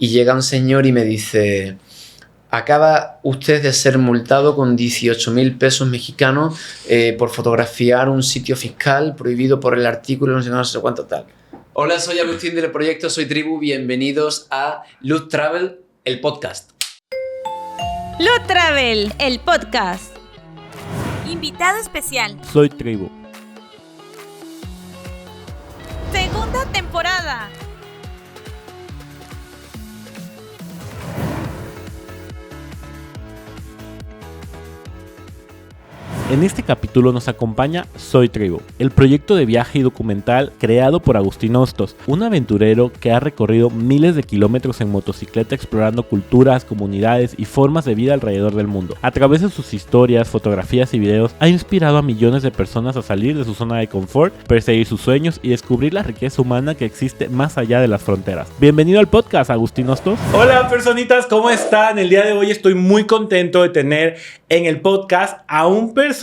y llega un señor y me dice: acaba usted de ser multado con 18.000 pesos mexicanos por fotografiar un sitio fiscal prohibido por el artículo no sé cuánto tal. Hola, soy Agustín del proyecto Soy Tribu, bienvenidos a Loot Travel, el podcast. Loot Travel, el podcast. Invitado especial. Soy Tribu. Segunda temporada. En este capítulo nos acompaña Soy Tribu, el proyecto de viaje y documental creado por Agustín Hostos, un aventurero que ha recorrido miles de kilómetros en motocicleta explorando culturas, comunidades y formas de vida alrededor del mundo. A través de sus historias, fotografías y videos, ha inspirado a millones de personas a salir de su zona de confort, perseguir sus sueños y descubrir la riqueza humana que existe más allá de las fronteras. Bienvenido al podcast, Agustín Hostos. Hola personitas, ¿cómo están? El día de hoy estoy muy contento de tener en el podcast a un personaje,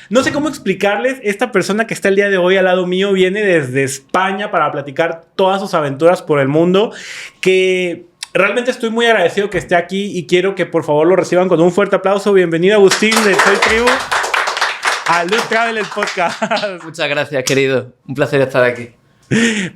no sé cómo explicarles. Esta persona que está el día de hoy al lado mío viene desde España para platicar todas sus aventuras por el mundo, que realmente estoy muy agradecido que esté aquí y quiero que por favor lo reciban con un fuerte aplauso. Bienvenido Agustín de Soy Tribu a Loot Travel, el podcast. Muchas gracias, querido, un placer estar aquí.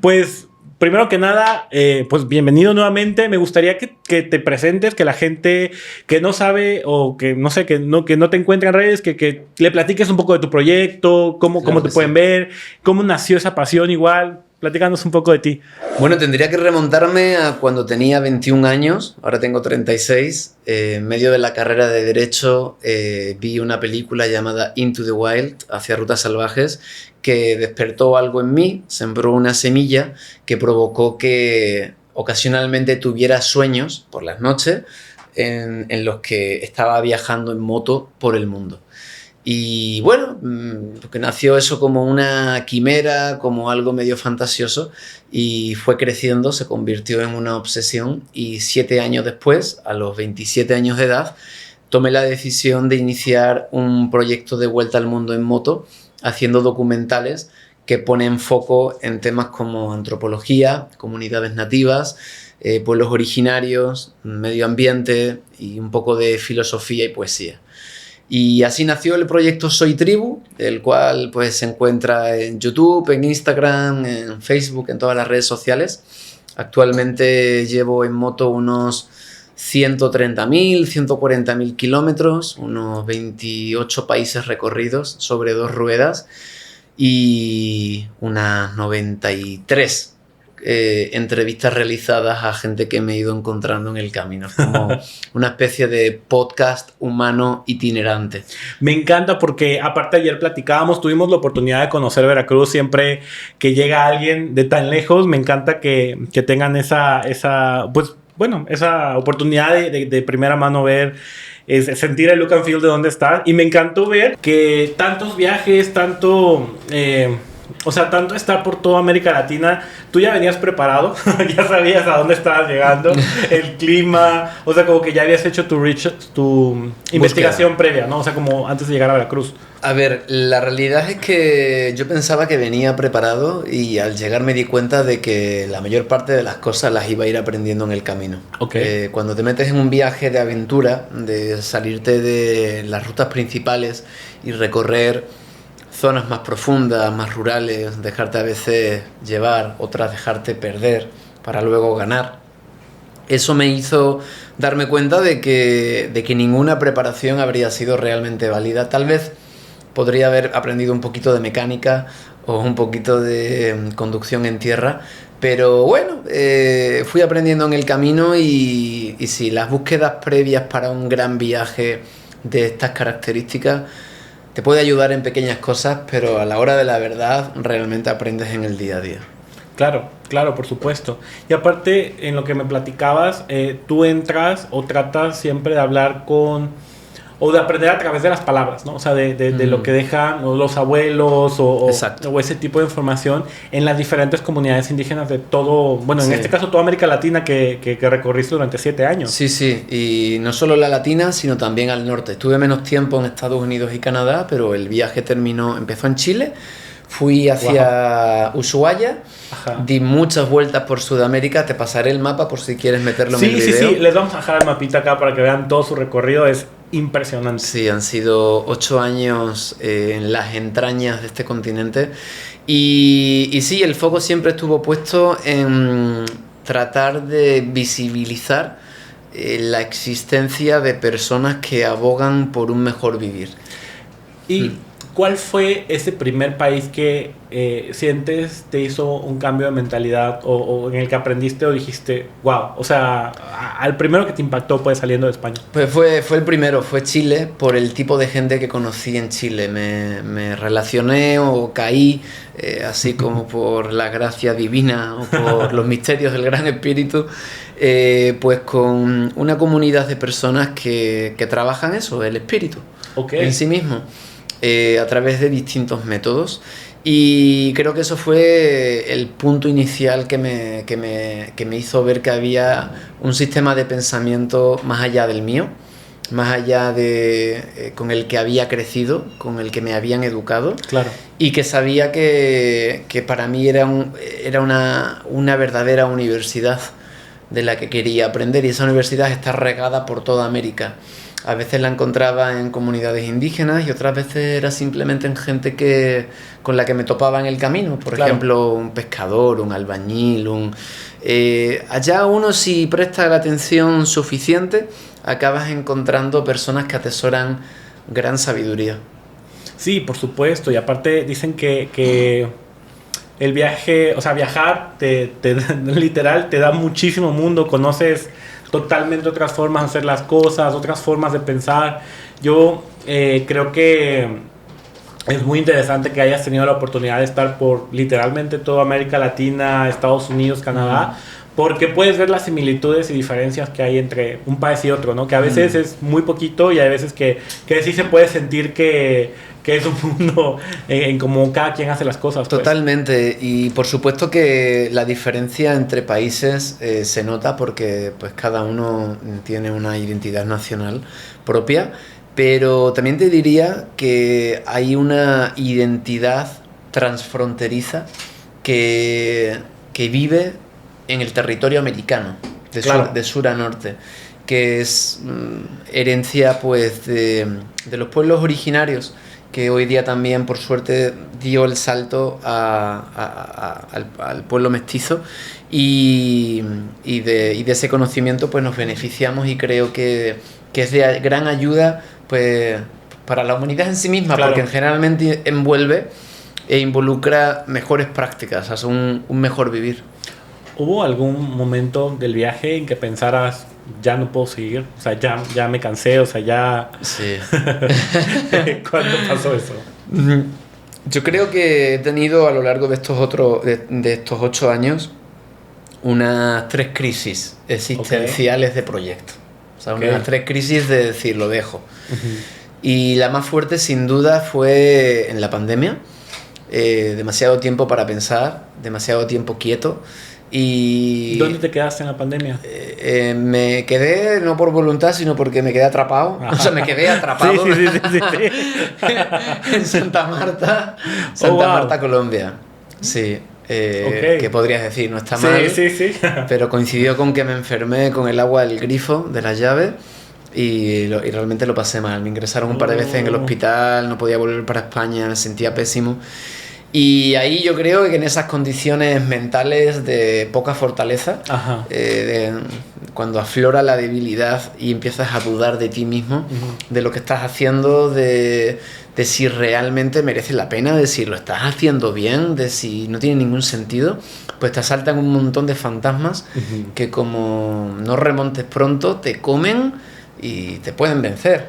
Pues primero que nada, pues bienvenido nuevamente. Me gustaría que te presentes, que la gente que no sabe o que no sé, que no te encuentra en redes, que le platiques un poco de tu proyecto, cómo te pueden ver, cómo nació esa pasión igual. Platícanos un poco de ti. Bueno, tendría que remontarme a cuando tenía 21 años, ahora tengo 36. En medio de la carrera de Derecho vi una película llamada Into the Wild, hacia rutas salvajes, que despertó algo en mí, sembró una semilla que provocó que ocasionalmente tuviera sueños por las noches en los que estaba viajando en moto por el mundo. Y bueno, porque nació eso como una quimera, como algo medio fantasioso, y fue creciendo, se convirtió en una obsesión, y 7 años después, a los 27 años de edad, tomé la decisión de iniciar un proyecto de vuelta al mundo en moto, haciendo documentales que ponen foco en temas como antropología, comunidades nativas, pueblos originarios, medio ambiente y un poco de filosofía y poesía. Y así nació el proyecto Soy Tribu, el cual pues se encuentra en YouTube, en Instagram, en Facebook, en todas las redes sociales. Actualmente llevo en moto unos 130.000, 140.000 kilómetros, unos 28 países recorridos sobre 2 ruedas y unas 93 entrevistas realizadas a gente que me he ido encontrando en el camino, como una especie de podcast humano itinerante. Me encanta porque aparte ayer platicábamos, tuvimos la oportunidad de conocer Veracruz. Siempre que llega alguien de tan lejos, me encanta que tengan esa oportunidad de primera mano ver, sentir el look and feel de dónde estás. Y me encantó ver que tantos viajes, tanto estar por toda América Latina, tú ya venías preparado, ya sabías a dónde estabas llegando, el clima, o sea, como que ya habías hecho tu investigación previa, ¿no? O sea, como antes de llegar a Veracruz. A ver, la realidad es que yo pensaba que venía preparado y al llegar me di cuenta de que la mayor parte de las cosas las iba a ir aprendiendo en el camino. Okay. Cuando te metes en un viaje de aventura, de salirte de las rutas principales y recorrer zonas más profundas, más rurales, dejarte a veces llevar, otras dejarte perder para luego ganar. Eso me hizo darme cuenta de que ninguna preparación habría sido realmente válida. Tal vez podría haber aprendido un poquito de mecánica o un poquito de conducción en tierra, pero bueno, fui aprendiendo en el camino y sí, las búsquedas previas para un gran viaje de estas características te puede ayudar en pequeñas cosas, pero a la hora de la verdad realmente aprendes en el día a día. Claro, por supuesto. Y aparte, en lo que me platicabas, tú entras o tratas siempre de hablar o de aprender a través de las palabras, ¿no? O sea, de lo que dejan los abuelos o ese tipo de información en las diferentes comunidades indígenas de todo, bueno, en este caso toda América Latina que recorriste durante 7 años. Sí, y no solo la latina, sino también al norte. Estuve menos tiempo en Estados Unidos y Canadá, pero el viaje empezó en Chile, Fui hacia Ushuaia, Ajá. di muchas vueltas por Sudamérica, te pasaré el mapa por si quieres meterlo en el Sí, video. sí, les vamos a dejar el mapita acá para que vean todo su recorrido, es impresionante. Sí, han sido 8 años en las entrañas de este continente y sí, el foco siempre estuvo puesto en tratar de visibilizar la existencia de personas que abogan por un mejor vivir. ¿Y cuál fue ese primer país que sientes te hizo un cambio de mentalidad o en el que aprendiste o dijiste, wow, o sea, al primero que te impactó pues saliendo de España? Pues fue el primero, fue Chile, por el tipo de gente que conocí en Chile. Me relacioné o caí, así como por la gracia divina o por los misterios del Gran Espíritu, pues con una comunidad de personas que trabajan eso, el espíritu, en sí mismo, a través de distintos métodos. Y creo que eso fue el punto inicial que me hizo ver que había un sistema de pensamiento más allá del mío, más allá de con el que había crecido, con el que me habían educado. Claro. Y que sabía que para mí era una verdadera universidad de la que quería aprender, y esa universidad está regada por toda América. A veces la encontraba en comunidades indígenas y otras veces era simplemente en gente con la que me topaba en el camino. Por ejemplo, un pescador, un albañil, allá uno, si presta la atención suficiente, acabas encontrando personas que atesoran gran sabiduría. Sí, por supuesto, y aparte dicen que el viaje, o sea, viajar literal te da muchísimo mundo, conoces totalmente otras formas de hacer las cosas, otras formas de pensar. Yo creo que es muy interesante que hayas tenido la oportunidad de estar por literalmente toda América Latina, Estados Unidos, Canadá, porque puedes ver las similitudes y diferencias que hay entre un país y otro, ¿no? Que a veces es muy poquito y hay veces que sí se puede sentir que es un mundo en cómo cada quien hace las cosas. Pues. Totalmente, y por supuesto que la diferencia entre países se nota porque pues cada uno tiene una identidad nacional propia, pero también te diría que hay una identidad transfronteriza que vive en el territorio americano, de sur a norte, que es herencia pues de los pueblos originarios, que hoy día también, por suerte, dio el salto al pueblo mestizo, y de ese conocimiento pues nos beneficiamos, y creo que es de gran ayuda pues para la humanidad en sí misma, porque generalmente envuelve e involucra mejores prácticas, o sea, un mejor vivir. ¿Hubo algún momento del viaje en que pensaras, ya no puedo seguir? O sea, ya me cansé, o sea, ya... Sí. ¿Cuándo pasó eso? Yo creo que he tenido a lo largo de estos 8 años unas 3 crisis existenciales de proyecto. O sea, unas 3 crisis de decir, lo dejo. Y la más fuerte, sin duda, fue en la pandemia. Demasiado tiempo para pensar, demasiado tiempo quieto. Y ¿dónde te quedaste en la pandemia? Me quedé no por voluntad, sino porque me quedé atrapado. O sea, me quedé atrapado sí. en Santa Marta, Marta, Colombia. Sí, que podrías decir, no está mal. Sí. Pero coincidió con que me enfermé con el agua del grifo, de la llave, y realmente lo pasé mal. Me ingresaron un par de veces en el hospital, no podía volver para España, me sentía pésimo. Y ahí yo creo que en esas condiciones mentales de poca fortaleza, cuando aflora la debilidad y empiezas a dudar de ti mismo, de lo que estás haciendo, de si realmente merece la pena, de si lo estás haciendo bien, de si no tiene ningún sentido, pues te asaltan un montón de fantasmas que, como no remontes pronto, te comen y te pueden vencer.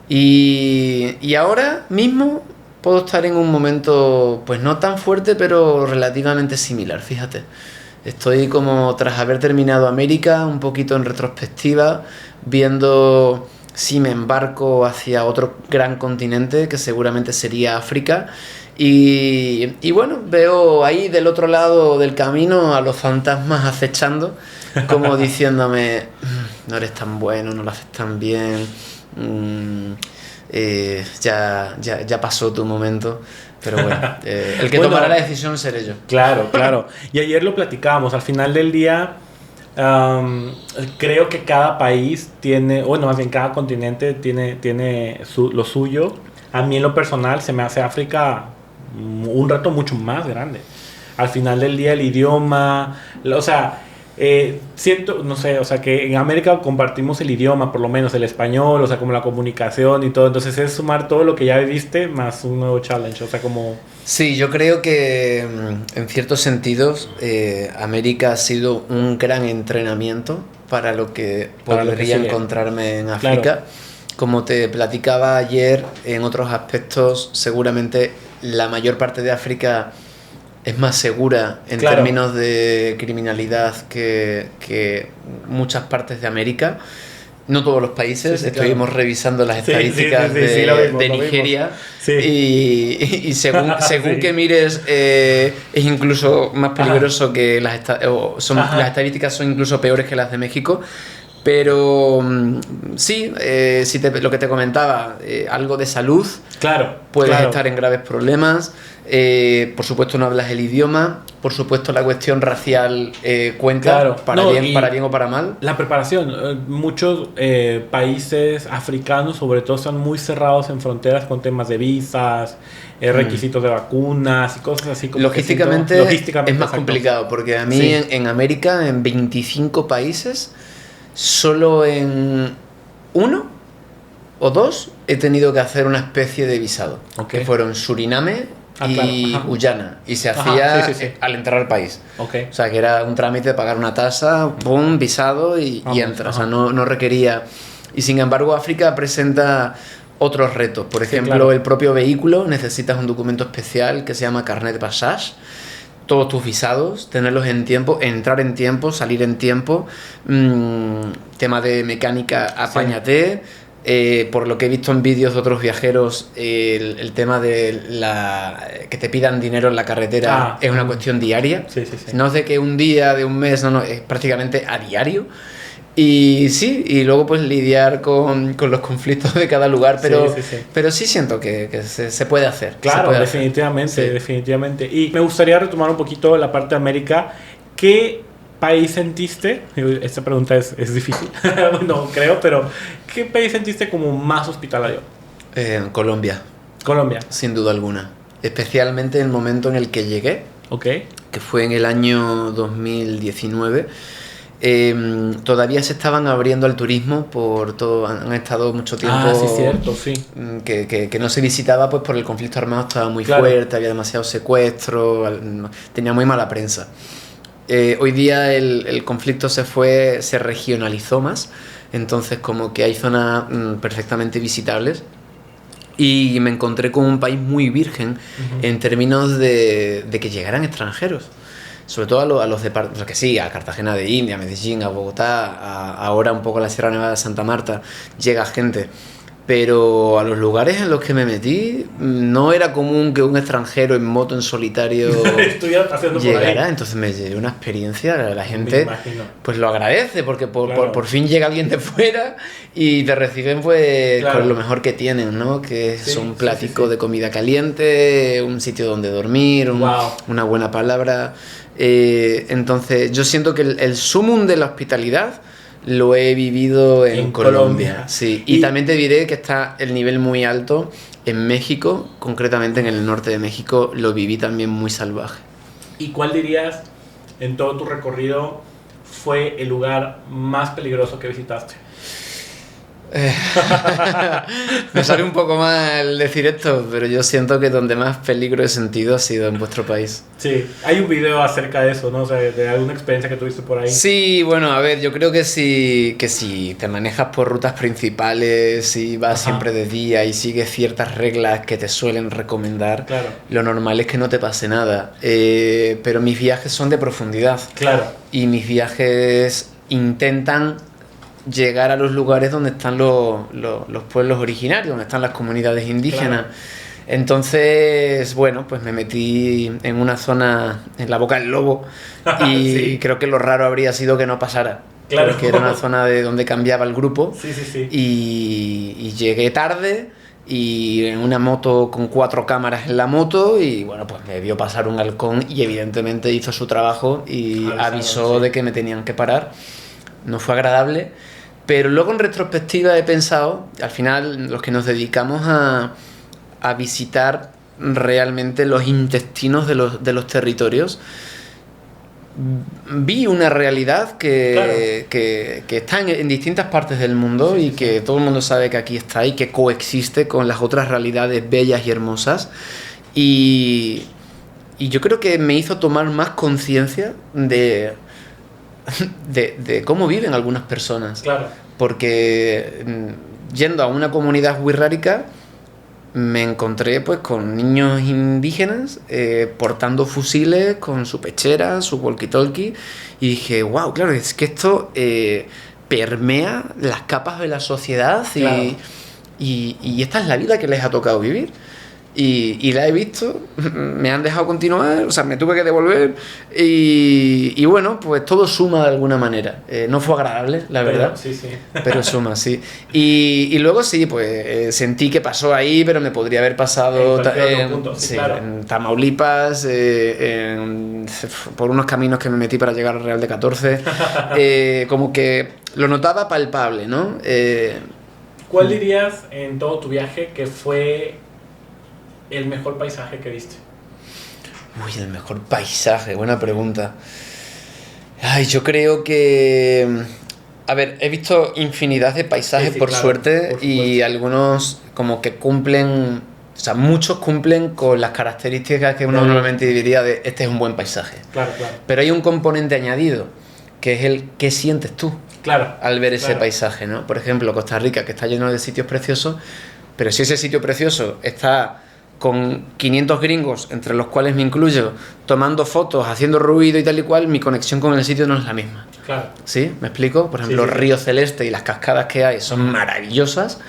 Y ahora mismo puedo estar en un momento, pues no tan fuerte, pero relativamente similar, fíjate. Estoy como, tras haber terminado América, un poquito en retrospectiva, viendo si me embarco hacia otro gran continente, que seguramente sería África. Y bueno, veo ahí del otro lado del camino a los fantasmas acechando, como diciéndome, no eres tan bueno, no lo haces tan bien, ya pasó tu momento. Pero bueno, el que Bueno, tomará la decisión seré yo. Claro, claro. Y ayer lo platicábamos. Al final del día, creo que cada país tiene, bueno, más bien cada continente tiene lo suyo. A mí en lo personal se me hace África un reto mucho más grande. Al final del día el idioma, o sea, siento, no sé, o sea, que en América compartimos el idioma, por lo menos el español, o sea, como la comunicación y todo. Entonces es sumar todo lo que ya viviste más un nuevo challenge, o sea, como... Sí, yo creo que en ciertos sentidos América ha sido un gran entrenamiento para lo que podría encontrarme en África. Claro. Como te platicaba ayer, en otros aspectos seguramente la mayor parte de África es más segura en términos de criminalidad que muchas partes de América. No todos los países, estuvimos revisando las estadísticas de Nigeria y según que mires es incluso más peligroso que las estadísticas son incluso peores que las de México. Pero sí, lo que te comentaba, algo de salud, puedes estar en graves problemas. Por supuesto no hablas el idioma, por supuesto la cuestión racial cuenta para bien o para mal. La preparación, muchos países africanos sobre todo están muy cerrados en fronteras con temas de visas, requisitos de vacunas y cosas así. Como logísticamente es más complicado, porque a mí en América, en 25 países, solo en 1 o 2 he tenido que hacer una especie de visado, que fueron Suriname y Guyana, y se hacía al entrar al país. O sea, que era un trámite de pagar una tasa, pum, visado y entras. O sea, no requería. Y sin embargo, África presenta otros retos. Por ejemplo, el propio vehículo, necesitas un documento especial que se llama Carnet de Passage. Todos tus visados, tenerlos en tiempo, entrar en tiempo, salir en tiempo. Tema de mecánica, apáñate. Por lo que he visto en vídeos de otros viajeros, el tema de que te pidan dinero en la carretera es una cuestión diaria. No es de que un día, de un mes, no, es prácticamente a diario. Y sí, y luego pues lidiar con los conflictos de cada lugar, pero sí siento que se puede hacer. Claro, definitivamente. Y me gustaría retomar un poquito la parte de América. ¿Qué país sentiste? Esta pregunta es difícil, no creo, pero ¿qué país sentiste como más hospitalario? Colombia. Colombia. Sin duda alguna. Especialmente en el momento en el que llegué, que fue en el año 2019. Todavía se estaban abriendo al turismo por todo, han estado mucho tiempo que no se visitaba pues por el conflicto armado, estaba muy fuerte, había demasiado secuestro, tenía muy mala prensa. Hoy día el conflicto se regionalizó más, entonces como que hay zonas perfectamente visitables. Y me encontré con un país muy virgen en términos de que llegaran extranjeros. Sobre todo a los departamentos, que sí, a Cartagena de India, a Medellín, a Bogotá, ahora un poco a la Sierra Nevada de Santa Marta, llega gente. Pero a los lugares en los que me metí, no era común que un extranjero en moto, en solitario, llegara. Entonces me llevé una experiencia, la gente pues lo agradece, porque por fin llega alguien de fuera y te reciben pues con lo mejor que tienen, ¿no? Que es un plático de comida caliente, un sitio donde dormir, una buena palabra. Entonces yo siento que el sumum de la hospitalidad lo he vivido en Colombia. Sí. Y también te diré que está el nivel muy alto en México, concretamente en el norte de México, lo viví también muy salvaje. ¿Y cuál dirías en todo tu recorrido fue el lugar más peligroso que visitaste? Me sale un poco mal decir esto, pero yo siento que donde más peligro he sentido ha sido en vuestro país. Sí, hay un video acerca de eso, ¿no? O sea, de alguna experiencia que tuviste por ahí. Sí, bueno, a ver, yo creo que si te manejas por rutas principales y vas siempre de día y sigues ciertas reglas que te suelen recomendar, lo normal es que no te pase nada. Pero mis viajes son de profundidad. Y mis viajes intentan llegar a los lugares donde están los pueblos originarios, donde están las comunidades indígenas. Entonces, bueno, pues me metí en una zona, en la Boca del Lobo, y creo que lo raro habría sido que no pasara. Porque era una zona de donde cambiaba el grupo. Y llegué tarde, y en una moto con 4 cámaras en la moto y bueno, pues me vio pasar un halcón y evidentemente hizo su trabajo y avisó de que me tenían que parar. No fue agradable, pero luego en retrospectiva he pensado, al final los que nos dedicamos a visitar realmente los intestinos de los territorios, vi una realidad que está en distintas partes del mundo y que todo el mundo sabe que aquí está y que coexiste con las otras realidades bellas y hermosas y yo creo que me hizo tomar más conciencia de cómo viven algunas personas. Claro. Porque yendo a una comunidad wixárika me encontré pues con niños indígenas portando fusiles con su pechera, su walkie-talkie y dije, wow, claro, es que esto permea las capas de la sociedad Claro. y esta es la vida que les ha tocado vivir. Y la he visto, me han dejado continuar, o sea, me tuve que devolver y bueno, pues todo suma de alguna manera. No fue agradable, la verdad, Sí, sí. pero suma, sí. Y luego sí, pues sentí que pasó ahí, pero me podría haber pasado En cualquier otro punto, sí, sí, claro. en Tamaulipas, por unos caminos que me metí para llegar al Real de 14. Como que lo notaba palpable, ¿no? ¿Cuál dirías en todo tu viaje que fue el mejor paisaje que viste? Uy, el mejor paisaje, buena pregunta. Ay, yo creo que... A ver, he visto infinidad de paisajes, Sí, por claro, suerte, por y supuesto. algunos como que cumplen... O sea, muchos cumplen con las características que uno Claro. normalmente diría de este es un buen paisaje. Claro, claro. Pero hay un componente añadido, que es el qué sientes tú Claro. al ver ese Claro. paisaje, ¿no? Por ejemplo, Costa Rica, que está lleno de sitios preciosos, pero si ese sitio precioso está con 500 gringos, entre los cuales me incluyo, tomando fotos, haciendo ruido y tal y cual, mi conexión con el sitio no es la misma. Claro. ¿Sí? ¿Me explico? Por ejemplo, Sí, sí. Río Celeste y las cascadas que hay son maravillosas,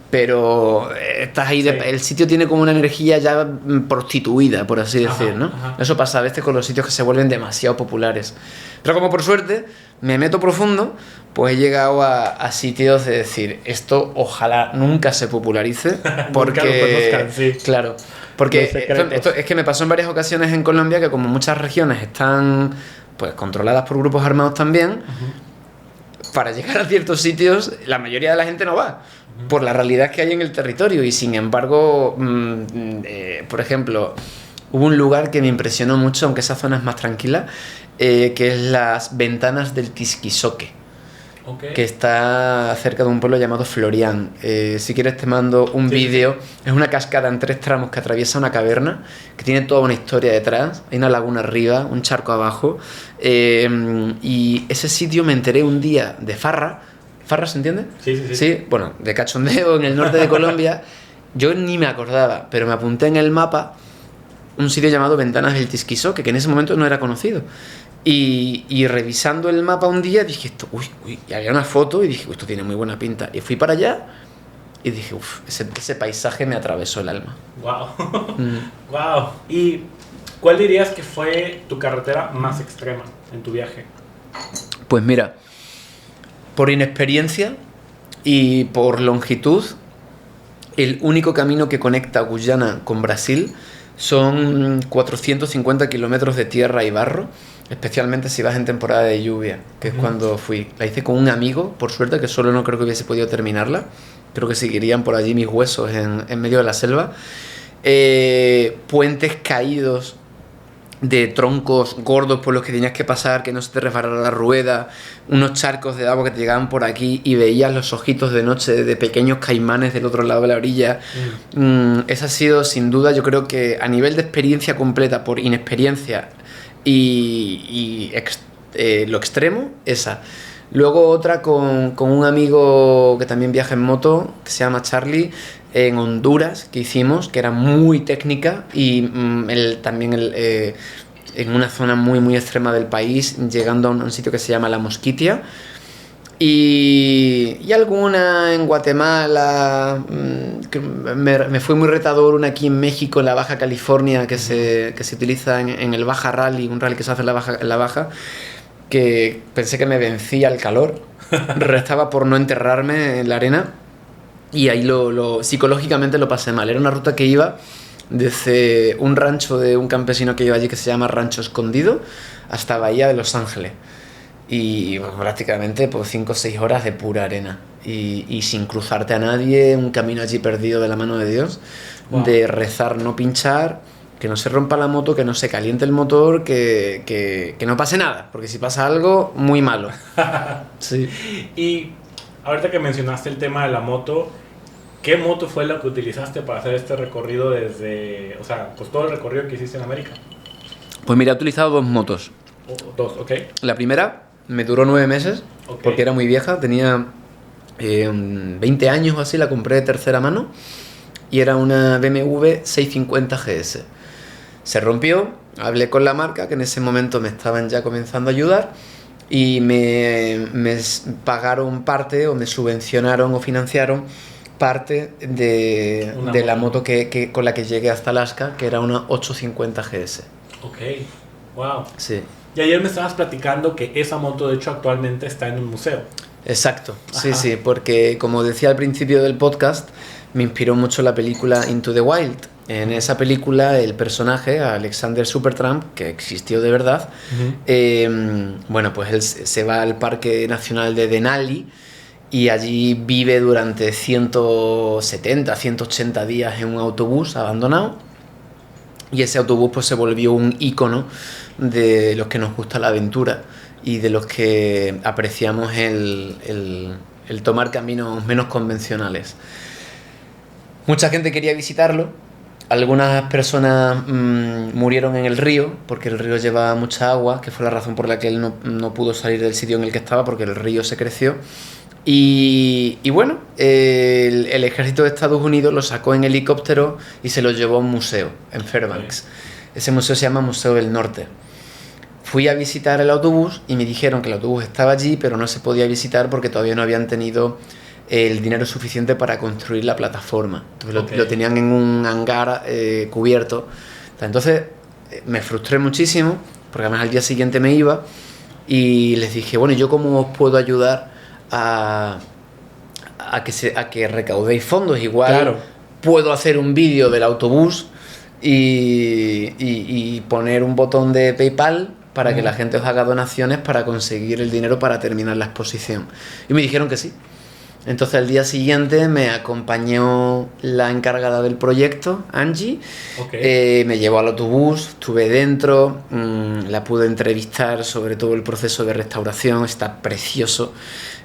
pero estás ahí Sí. el sitio tiene como una energía ya prostituida, por así Ajá, decir, ¿no? ajá. Eso pasa a veces con los sitios que se vuelven demasiado populares. Pero como por suerte me meto profundo, pues he llegado a sitios de decir, esto ojalá nunca se popularice, porque... lo conozcan, sí. Claro, porque Los secretos. esto es que me pasó en varias ocasiones en Colombia que como muchas regiones están pues controladas por grupos armados también, para llegar a ciertos sitios la mayoría de la gente no va por la realidad que hay en el territorio y sin embargo por ejemplo hubo un lugar que me impresionó mucho, aunque esa zona es más tranquila, que es las Ventanas del Tisquizoque, Ok. que está cerca de un pueblo llamado Florián. Si quieres te mando un Sí, vídeo. Es una cascada en 3 tramos que atraviesa una caverna, que tiene toda una historia detrás. Hay una laguna arriba, un charco abajo. Y ese sitio me enteré un día de farra. ¿Farra se entiende? Sí, sí, sí. Sí, bueno, de cachondeo en el norte de Colombia. Yo ni me acordaba, pero me apunté en el mapa un sitio llamado Ventanas del Tisquizoque, que en ese momento no era conocido. Y revisando el mapa un día dije, esto, uy, y había una foto y dije, esto tiene muy buena pinta. Y fui para allá y dije, ese paisaje me atravesó el alma. Wow. Mm. Wow. ¿Y cuál dirías que fue tu carretera más extrema en tu viaje? Pues mira, por inexperiencia y por longitud, el único camino que conecta Guyana con Brasil son 450 kilómetros de tierra y barro, especialmente si vas en temporada de lluvia, que es cuando fui. La hice con un amigo, por suerte, que solo no creo que hubiese podido terminarla. Creo que seguirían por allí mis huesos en medio de la selva. Puentes caídos de troncos gordos por los que tenías que pasar, que no se te resbalara la rueda, unos charcos de agua que te llegaban por aquí y veías los ojitos de noche de pequeños caimanes del otro lado de la orilla. Esa ha sido sin duda, yo creo que a nivel de experiencia completa por inexperiencia lo extremo, esa. Luego otra con un amigo que también viaja en moto, que se llama Charlie, en Honduras, que hicimos, que era muy técnica y también en una zona muy muy extrema del país, llegando a un sitio que se llama La Mosquitia. Y alguna en Guatemala, que me fue muy retador, una aquí en México, en la Baja California, que se utiliza en el Baja Rally, un rally que se hace en la Baja, que pensé que me vencía el calor, restaba por no enterrarme en la arena. Y ahí psicológicamente lo pasé mal. Era una ruta que iba desde un rancho de un campesino que iba allí que se llama Rancho Escondido hasta Bahía de Los Ángeles. Y pues, prácticamente pues, 5 o 6 horas de pura arena. Y sin cruzarte a nadie, un camino allí perdido de la mano de Dios. Wow. De rezar, no pinchar, que no se rompa la moto, que no se caliente el motor, que no pase nada. Porque si pasa algo, muy malo. Sí. Y ahorita que mencionaste el tema de la moto, ¿qué moto fue la que utilizaste para hacer este recorrido desde, o sea, pues todo el recorrido que hiciste en América? Pues mira, he utilizado 2 motos. Dos, ok. La primera me duró 9 meses, okay, porque era muy vieja, tenía 20 años o así, la compré de tercera mano y era una BMW 650 GS. Se rompió, hablé con la marca, que en ese momento me estaban ya comenzando a ayudar, y me pagaron parte, o me subvencionaron o financiaron parte de la moto que con la que llegué hasta Alaska, que era una 850 GS. Ok, wow. Sí. Y ayer me estabas platicando que esa moto, de hecho, actualmente está en un museo. Exacto, sí, sí, porque como decía al principio del podcast, me inspiró mucho la película Into the Wild. En esa película el personaje, Alexander Supertramp, que existió de verdad, bueno, pues él se va al Parque Nacional de Denali y allí vive durante 170, 180 días en un autobús abandonado, y ese autobús pues se volvió un ícono de los que nos gusta la aventura y de los que apreciamos el tomar caminos menos convencionales. Mucha gente quería visitarlo. Algunas personas murieron en el río porque el río llevaba mucha agua, que fue la razón por la que él no pudo salir del sitio en el que estaba, porque el río se creció. Y bueno, el ejército de Estados Unidos lo sacó en helicóptero y se lo llevó a un museo en Fairbanks. Ese museo se llama Museo del Norte. Fui a visitar el autobús y me dijeron que el autobús estaba allí, pero no se podía visitar porque todavía no habían tenido el dinero suficiente para construir la plataforma. Entonces lo tenían en un hangar cubierto. Entonces me frustré muchísimo, porque además al día siguiente me iba, y les dije, bueno, ¿yo cómo os puedo ayudar a que recaudéis fondos? Igual claro, puedo hacer un vídeo del autobús y poner un botón de PayPal para que la gente os haga donaciones para conseguir el dinero para terminar la exposición. Y me dijeron que sí. Entonces al día siguiente me acompañó la encargada del proyecto, Angie. Me llevó al autobús, estuve dentro, la pude entrevistar sobre todo el proceso de restauración, está precioso,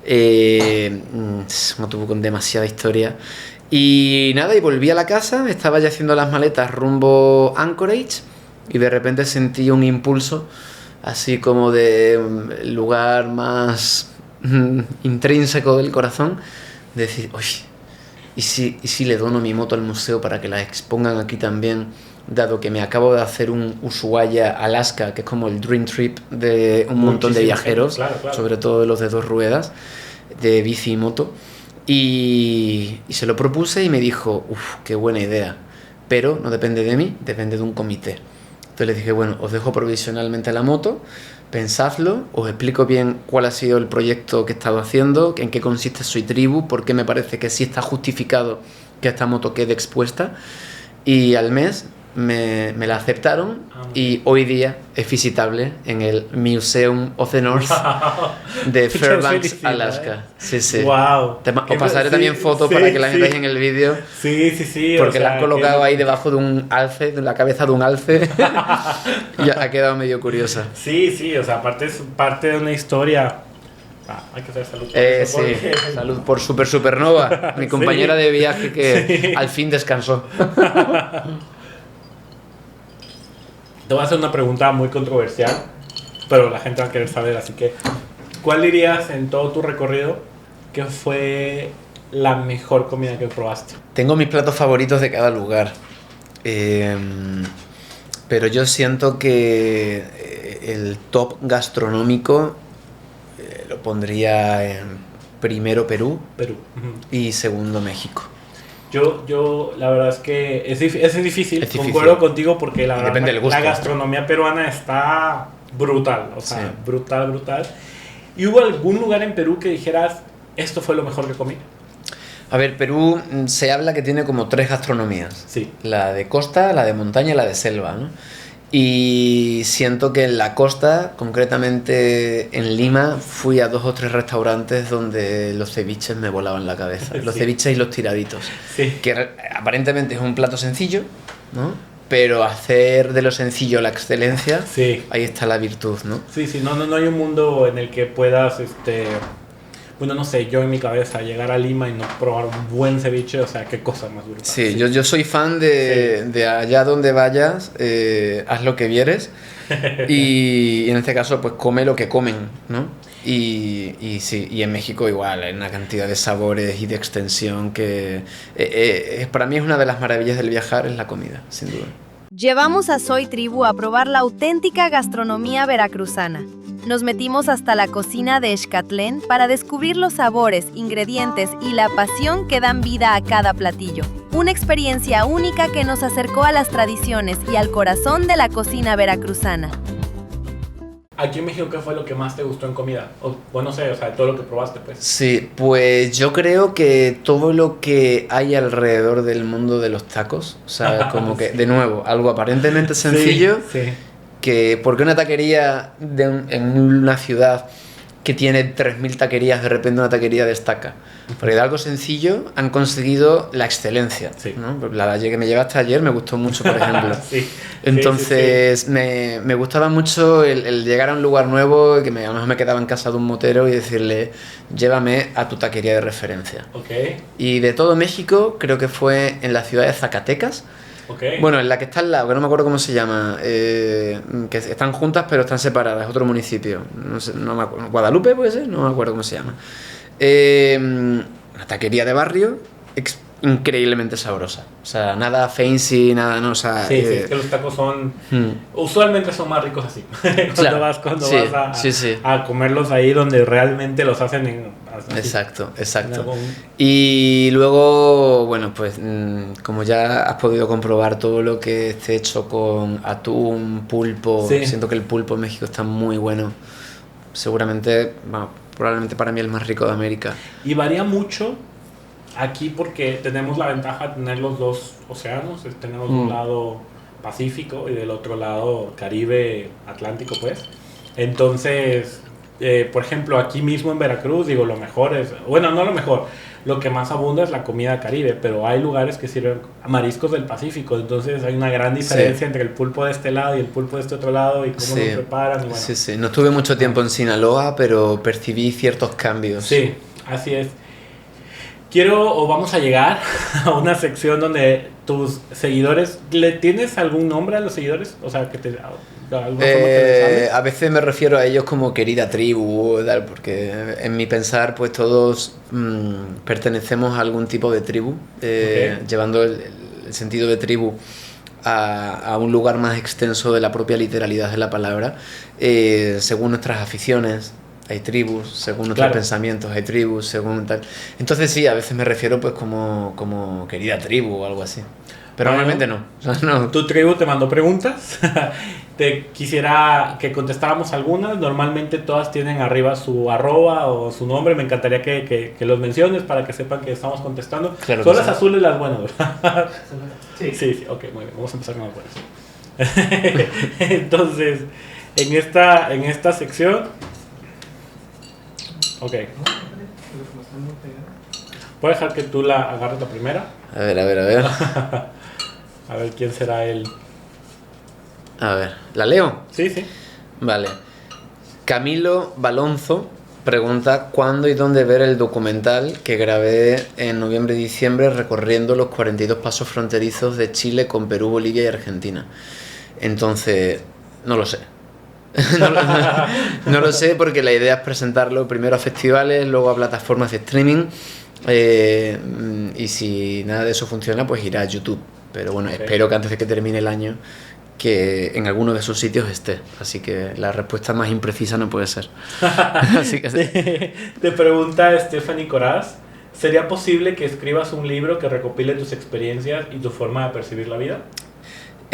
un autobús con demasiada historia. Y nada, y volví a la casa, estaba ya haciendo las maletas rumbo Anchorage y de repente sentí un impulso así como de lugar más intrínseco del corazón, de decir, oye, ¿y si le dono mi moto al museo para que la expongan aquí también, dado que me acabo de hacer un Ushuaia Alaska, que es como el dream trip de un montón de viajeros, claro. Sobre todo de los de 2 ruedas, de bici y moto, y se lo propuse y me dijo, qué buena idea, pero no depende de mí, depende de un comité. Entonces les dije, bueno, os dejo provisionalmente la moto, pensadlo, os explico bien cuál ha sido el proyecto que he estado haciendo, en qué consiste Soy Tribu, por qué me parece que sí está justificado que esta moto quede expuesta, y al mes me la aceptaron y hoy día es visitable en el Museum of the North de Fairbanks, Alaska. Sí, sí. Wow. Os pasaré también fotos para que las veáis en el vídeo. Sí. Porque la han colocado ahí debajo de un alce, de la cabeza de un alce. Y ha quedado medio curiosa. Sí, o sea, aparte es parte de una historia. Hay que hacer salud por eso, porque... salud por Supernova, mi compañera de viaje que al fin descansó. Te voy a hacer una pregunta muy controversial, pero la gente va a querer saber, así que ¿cuál dirías en todo tu recorrido que fue la mejor comida que probaste? Tengo mis platos favoritos de cada lugar, pero yo siento que el top gastronómico lo pondría en primero Perú. Y segundo México. Yo la verdad es que es difícil, concuerdo contigo, porque la verdad la gastronomía peruana está brutal, o sea, sí. brutal. ¿Y hubo algún lugar en Perú que dijeras, esto fue lo mejor que comí? A ver, Perú se habla que tiene como 3 gastronomías. Sí. La de costa, la de montaña y la de selva, ¿no? Y siento que en la costa, concretamente en Lima, fui a 2 o 3 restaurantes donde los ceviches me volaban la cabeza. Los Sí. ceviches y los tiraditos. Sí. Que aparentemente es un plato sencillo, ¿no? Pero hacer de lo sencillo la excelencia, Sí. ahí está la virtud, ¿no? Sí, no hay un mundo en el que puedas, bueno, no sé, yo en mi cabeza llegar a Lima y no probar un buen ceviche, o sea, qué cosa más brutal. Sí, yo soy fan de allá donde vayas, haz lo que vieres y en este caso pues come lo que comen, ¿no? Y sí, y en México igual, hay una cantidad de sabores y de extensión que para mí es una de las maravillas del viajar, es la comida, sin duda. Llevamos a Soy Tribu a probar la auténtica gastronomía veracruzana. Nos metimos hasta la cocina de Xcatlén para descubrir los sabores, ingredientes y la pasión que dan vida a cada platillo. Una experiencia única que nos acercó a las tradiciones y al corazón de la cocina veracruzana. Aquí en México, ¿qué fue lo que más te gustó en comida? O, bueno, no sé, o sea, de todo lo que probaste, pues. Sí, pues yo creo que todo lo que hay alrededor del mundo de los tacos, o sea, como que, de nuevo, algo aparentemente sencillo, Sí, sí. que porque una taquería en una ciudad que tiene 3.000 taquerías, de repente una taquería destaca. Porque de algo sencillo han conseguido la excelencia, Sí. ¿no? La valle que me llevaste ayer me gustó mucho, por ejemplo. Sí. Entonces Sí. Me gustaba mucho el llegar a un lugar nuevo, que a lo mejor me quedaba en casa de un motero y decirle, llévame a tu taquería de referencia. Ok, Y de todo México, creo que fue en la ciudad de Zacatecas, ok. bueno, en la que está al lado, que no me acuerdo cómo se llama, que están juntas pero están separadas, es otro municipio, no sé, no me acuerdo, Guadalupe puede ser, no me acuerdo cómo se llama. Una taquería de barrio increíblemente sabrosa, o sea, nada fancy, nada, no, o sea... Sí, es que los tacos son... hmm. Usualmente son más ricos así. Cuando Sí, vas sí. a comerlos ahí donde realmente los hacen en... así, Exacto. en algún- Y luego, bueno, pues como ya has podido comprobar todo lo que esté hecho con atún, pulpo, Sí. siento que el pulpo en México está muy bueno. Seguramente, bueno, probablemente para mí el más rico de América. Y varía mucho aquí porque tenemos la ventaja de tener los dos océanos. Tenemos un lado Pacífico y del otro lado Caribe, Atlántico, pues. Entonces, por ejemplo, aquí mismo en Veracruz, digo, lo mejor es... Bueno, no lo mejor. Lo que más abunda es la comida caribe, pero hay lugares que sirven mariscos del Pacífico. Entonces hay una gran diferencia entre el pulpo de este lado y el pulpo de este otro lado y cómo Sí. lo preparan. Y bueno. Sí. No estuve mucho tiempo en Sinaloa, pero percibí ciertos cambios. Sí, así es. Vamos a llegar a una sección donde tus seguidores, ¿le tienes algún nombre a los seguidores? O sea, que te... de alguna forma que les hables. A veces me refiero a ellos como querida tribu, tal, porque en mi pensar pues todos pertenecemos a algún tipo de tribu, Ok. llevando el sentido de tribu a un lugar más extenso de la propia literalidad de la palabra, según nuestras aficiones. Hay tribus, según nuestros Claro. pensamientos, hay tribus, según tal. Entonces sí, a veces me refiero pues como querida tribu o algo así. Pero Bueno. normalmente no. O sea, no. Tu tribu te mandó preguntas. Te quisiera que contestáramos algunas. Normalmente todas tienen arriba su arroba o su nombre. Me encantaría que los menciones para que sepan que estamos contestando. Claro que Son las sí. azules las buenas, ¿verdad? Sí, ok, muy bien. Vamos a empezar con las buenas. Entonces, en esta sección... Ok. Voy a dejar que tú la agarres la primera. A ver. A ver quién será él. A ver, ¿la leo? Sí, sí. Vale. Camilo Balonzo pregunta cuándo y dónde ver el documental que grabé en noviembre y diciembre recorriendo los 42 pasos fronterizos de Chile con Perú, Bolivia y Argentina. Entonces, no lo sé. No lo sé porque la idea es presentarlo primero a festivales, luego a plataformas de streaming y si nada de eso funciona pues irá a YouTube. Pero bueno, Ok. espero que antes de que termine el año que en alguno de esos sitios esté. Así que la respuesta más imprecisa no puede ser. Así que Te pregunta Stephanie Coraz, ¿sería posible que escribas un libro que recopile tus experiencias y tu forma de percibir la vida?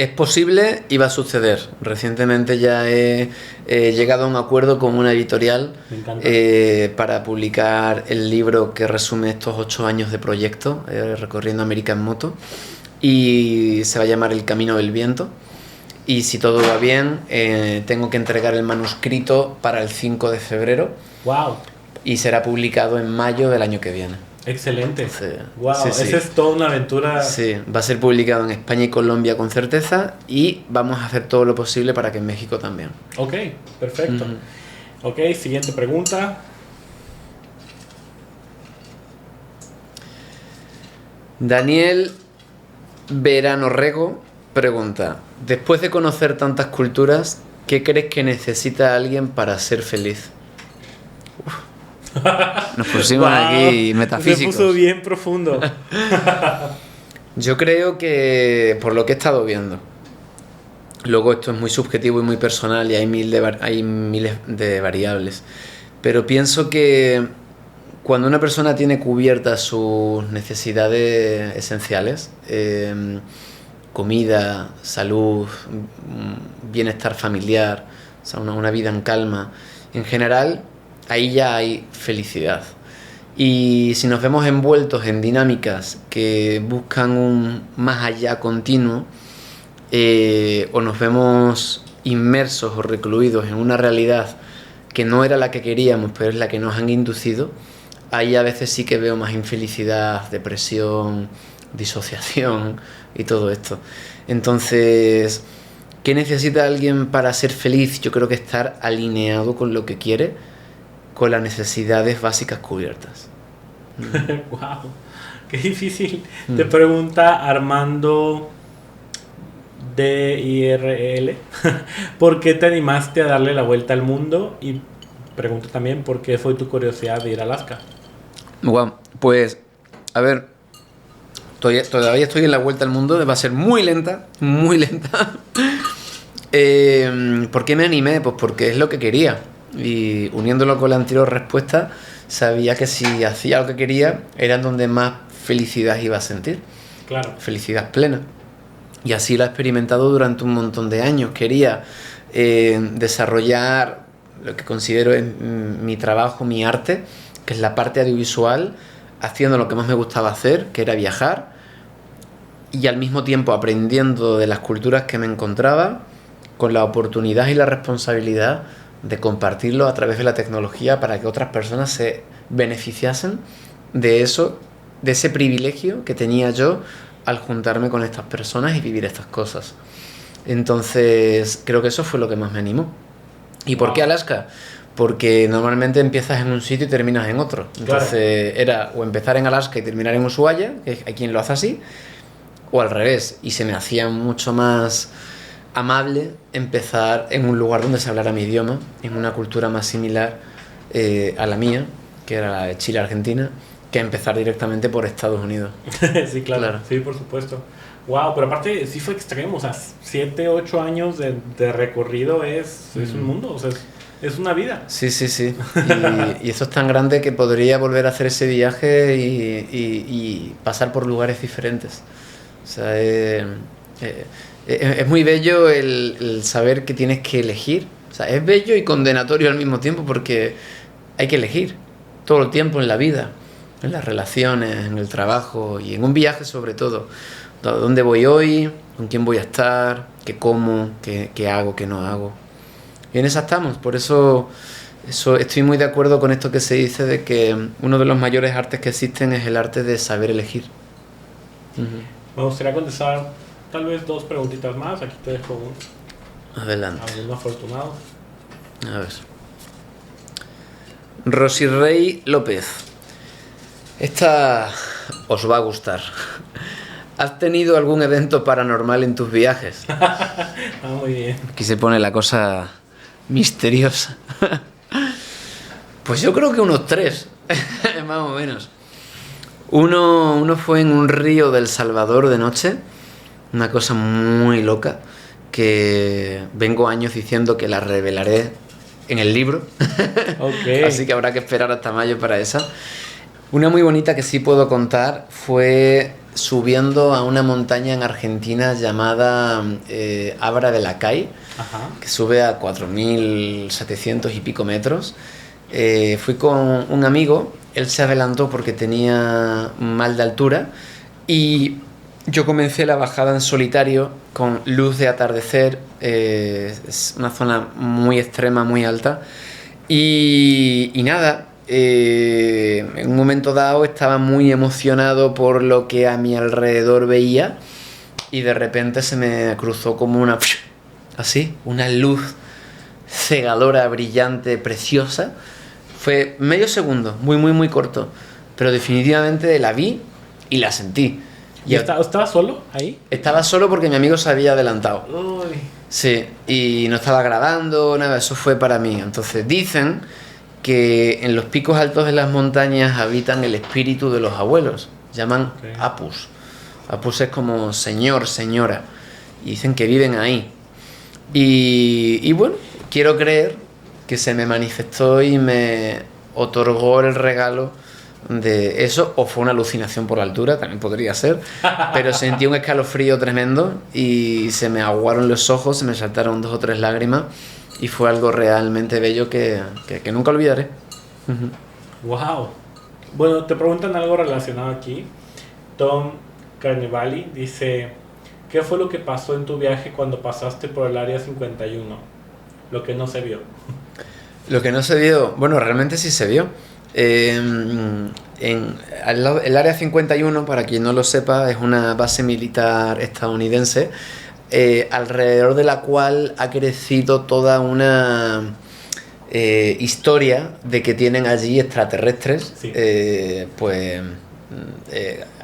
Es posible y va a suceder. Recientemente ya he llegado a un acuerdo con una editorial Me encanta. para publicar el libro que resume estos 8 años de proyecto, recorriendo América en moto, y se va a llamar El Camino del Viento. Y si todo va bien, tengo que entregar el manuscrito para el 5 de febrero Wow, y será publicado en mayo del año que viene. excelente. Sí. Wow, Sí, sí. esa es toda una aventura. Sí, va a ser publicado en España y Colombia con certeza, y vamos a hacer todo lo posible para que en México también. Ok, perfecto. Ok, siguiente pregunta. Daniel Verano Rego pregunta: después de conocer tantas culturas, ¿qué crees que necesita alguien para ser feliz? Nos pusimos Wow, aquí metafísicos. Se puso bien profundo. Yo creo que, por lo que he estado viendo, luego esto es muy subjetivo y muy personal y hay miles de variables, pero pienso que cuando una persona tiene cubiertas sus necesidades esenciales, comida, salud, bienestar familiar, o sea, una vida en calma, en general, ahí ya hay felicidad. Y si nos vemos envueltos en dinámicas que buscan un más allá continuo, o nos vemos inmersos o recluidos en una realidad que no era la que queríamos, pero es la que nos han inducido, ahí a veces sí que veo más infelicidad, depresión, disociación y todo esto. Entonces, ¿qué necesita alguien para ser feliz? Yo creo que estar alineado con lo que quiere, con las necesidades básicas cubiertas. Wow, qué difícil. Te pregunta Armando DIRL, ¿por qué te animaste a darle la vuelta al mundo? Y pregunta también, ¿por qué fue tu curiosidad de ir a Alaska? Wow, pues, a ver, todavía estoy en la vuelta al mundo, va a ser muy lenta, muy lenta. ¿Por qué me animé? Pues porque es lo que quería. Y uniéndolo con la anterior respuesta, sabía que si hacía lo que quería, era donde más felicidad iba a sentir. Claro. Felicidad plena. Y así lo he experimentado durante un montón de años. Quería desarrollar lo que considero es mi trabajo, mi arte, que es la parte audiovisual, haciendo lo que más me gustaba hacer, que era viajar, y al mismo tiempo aprendiendo de las culturas que me encontraba, con la oportunidad y la responsabilidad de compartirlo a través de la tecnología para que otras personas se beneficiasen de eso, de ese privilegio que tenía yo al juntarme con estas personas y vivir estas cosas. Entonces, creo que eso fue lo que más me animó. ¿Y por qué Alaska? Porque normalmente empiezas en un sitio y terminas en otro. Entonces, era o empezar en Alaska y terminar en Ushuaia, que hay quien lo hace así, o al revés. Y se me hacía mucho más amable empezar en un lugar donde se hablara mi idioma, en una cultura más similar a la mía, que era la de Chile-Argentina, que empezar directamente por Estados Unidos. Sí, claro, sí, por supuesto. Wow, pero aparte sí fue extremo, o sea, 7, 8 años de recorrido es un mundo, o sea, es una vida. Sí, sí, sí. Y eso es tan grande que podría volver a hacer ese viaje y pasar por lugares diferentes. O sea, es muy bello el saber que tienes que elegir. O sea, es bello y condenatorio al mismo tiempo porque hay que elegir todo el tiempo en la vida, en las relaciones, en el trabajo y en un viaje sobre todo. ¿Dónde voy hoy? ¿Con quién voy a estar? ¿Qué como? ¿Qué hago? ¿Qué no hago? Y en esa estamos. Por eso estoy muy de acuerdo con esto que se dice de que uno de los mayores artes que existen es el arte de saber elegir. Me gustaría contestar tal vez 2 preguntitas más. Aquí te dejo Adelante. algún afortunado. A ver. Rosirrey López. Esta os va a gustar. ¿Has tenido algún evento paranormal en tus viajes? Muy bien. Aquí se pone la cosa misteriosa. Pues yo creo que unos 3, más o menos. Uno fue en un río del Salvador de noche, una cosa muy loca, que vengo años diciendo que la revelaré en el libro. Okay. Así que habrá que esperar hasta mayo para esa. Una muy bonita que sí puedo contar fue subiendo a una montaña en Argentina llamada Abra de la Cay, Ajá. que sube a 4.700 y pico metros. Fui con un amigo, él se adelantó porque tenía mal de altura y yo comencé la bajada en solitario con luz de atardecer, es una zona muy extrema, muy alta y nada, en un momento dado estaba muy emocionado por lo que a mi alrededor veía y de repente se me cruzó como una luz cegadora, brillante, preciosa. Fue medio segundo, muy corto, pero definitivamente la vi y la sentí. ¿Y estabas solo ahí? Estaba solo porque mi amigo se había adelantado. Uy. Sí, y no estaba grabando, nada, eso fue para mí. Entonces dicen que en los picos altos de las montañas habitan el espíritu de los abuelos, llaman Apus. Apus es como señor, señora, y dicen que viven ahí. Y bueno, quiero creer que se me manifestó y me otorgó el regalo de eso, o fue una alucinación por la altura, también podría ser, pero sentí un escalofrío tremendo y se me aguaron los ojos, se me saltaron 2 o 3 lágrimas y fue algo realmente bello que nunca olvidaré. Wow. Bueno, te preguntan algo relacionado aquí. Tom Carnevali dice: ¿qué fue lo que pasó en tu viaje cuando pasaste por el área 51? Lo que no se vio. Lo que no se vio, bueno, realmente sí se vio. El área 51, para quien no lo sepa, es una base militar estadounidense alrededor de la cual ha crecido toda una historia de que tienen allí extraterrestres, sí.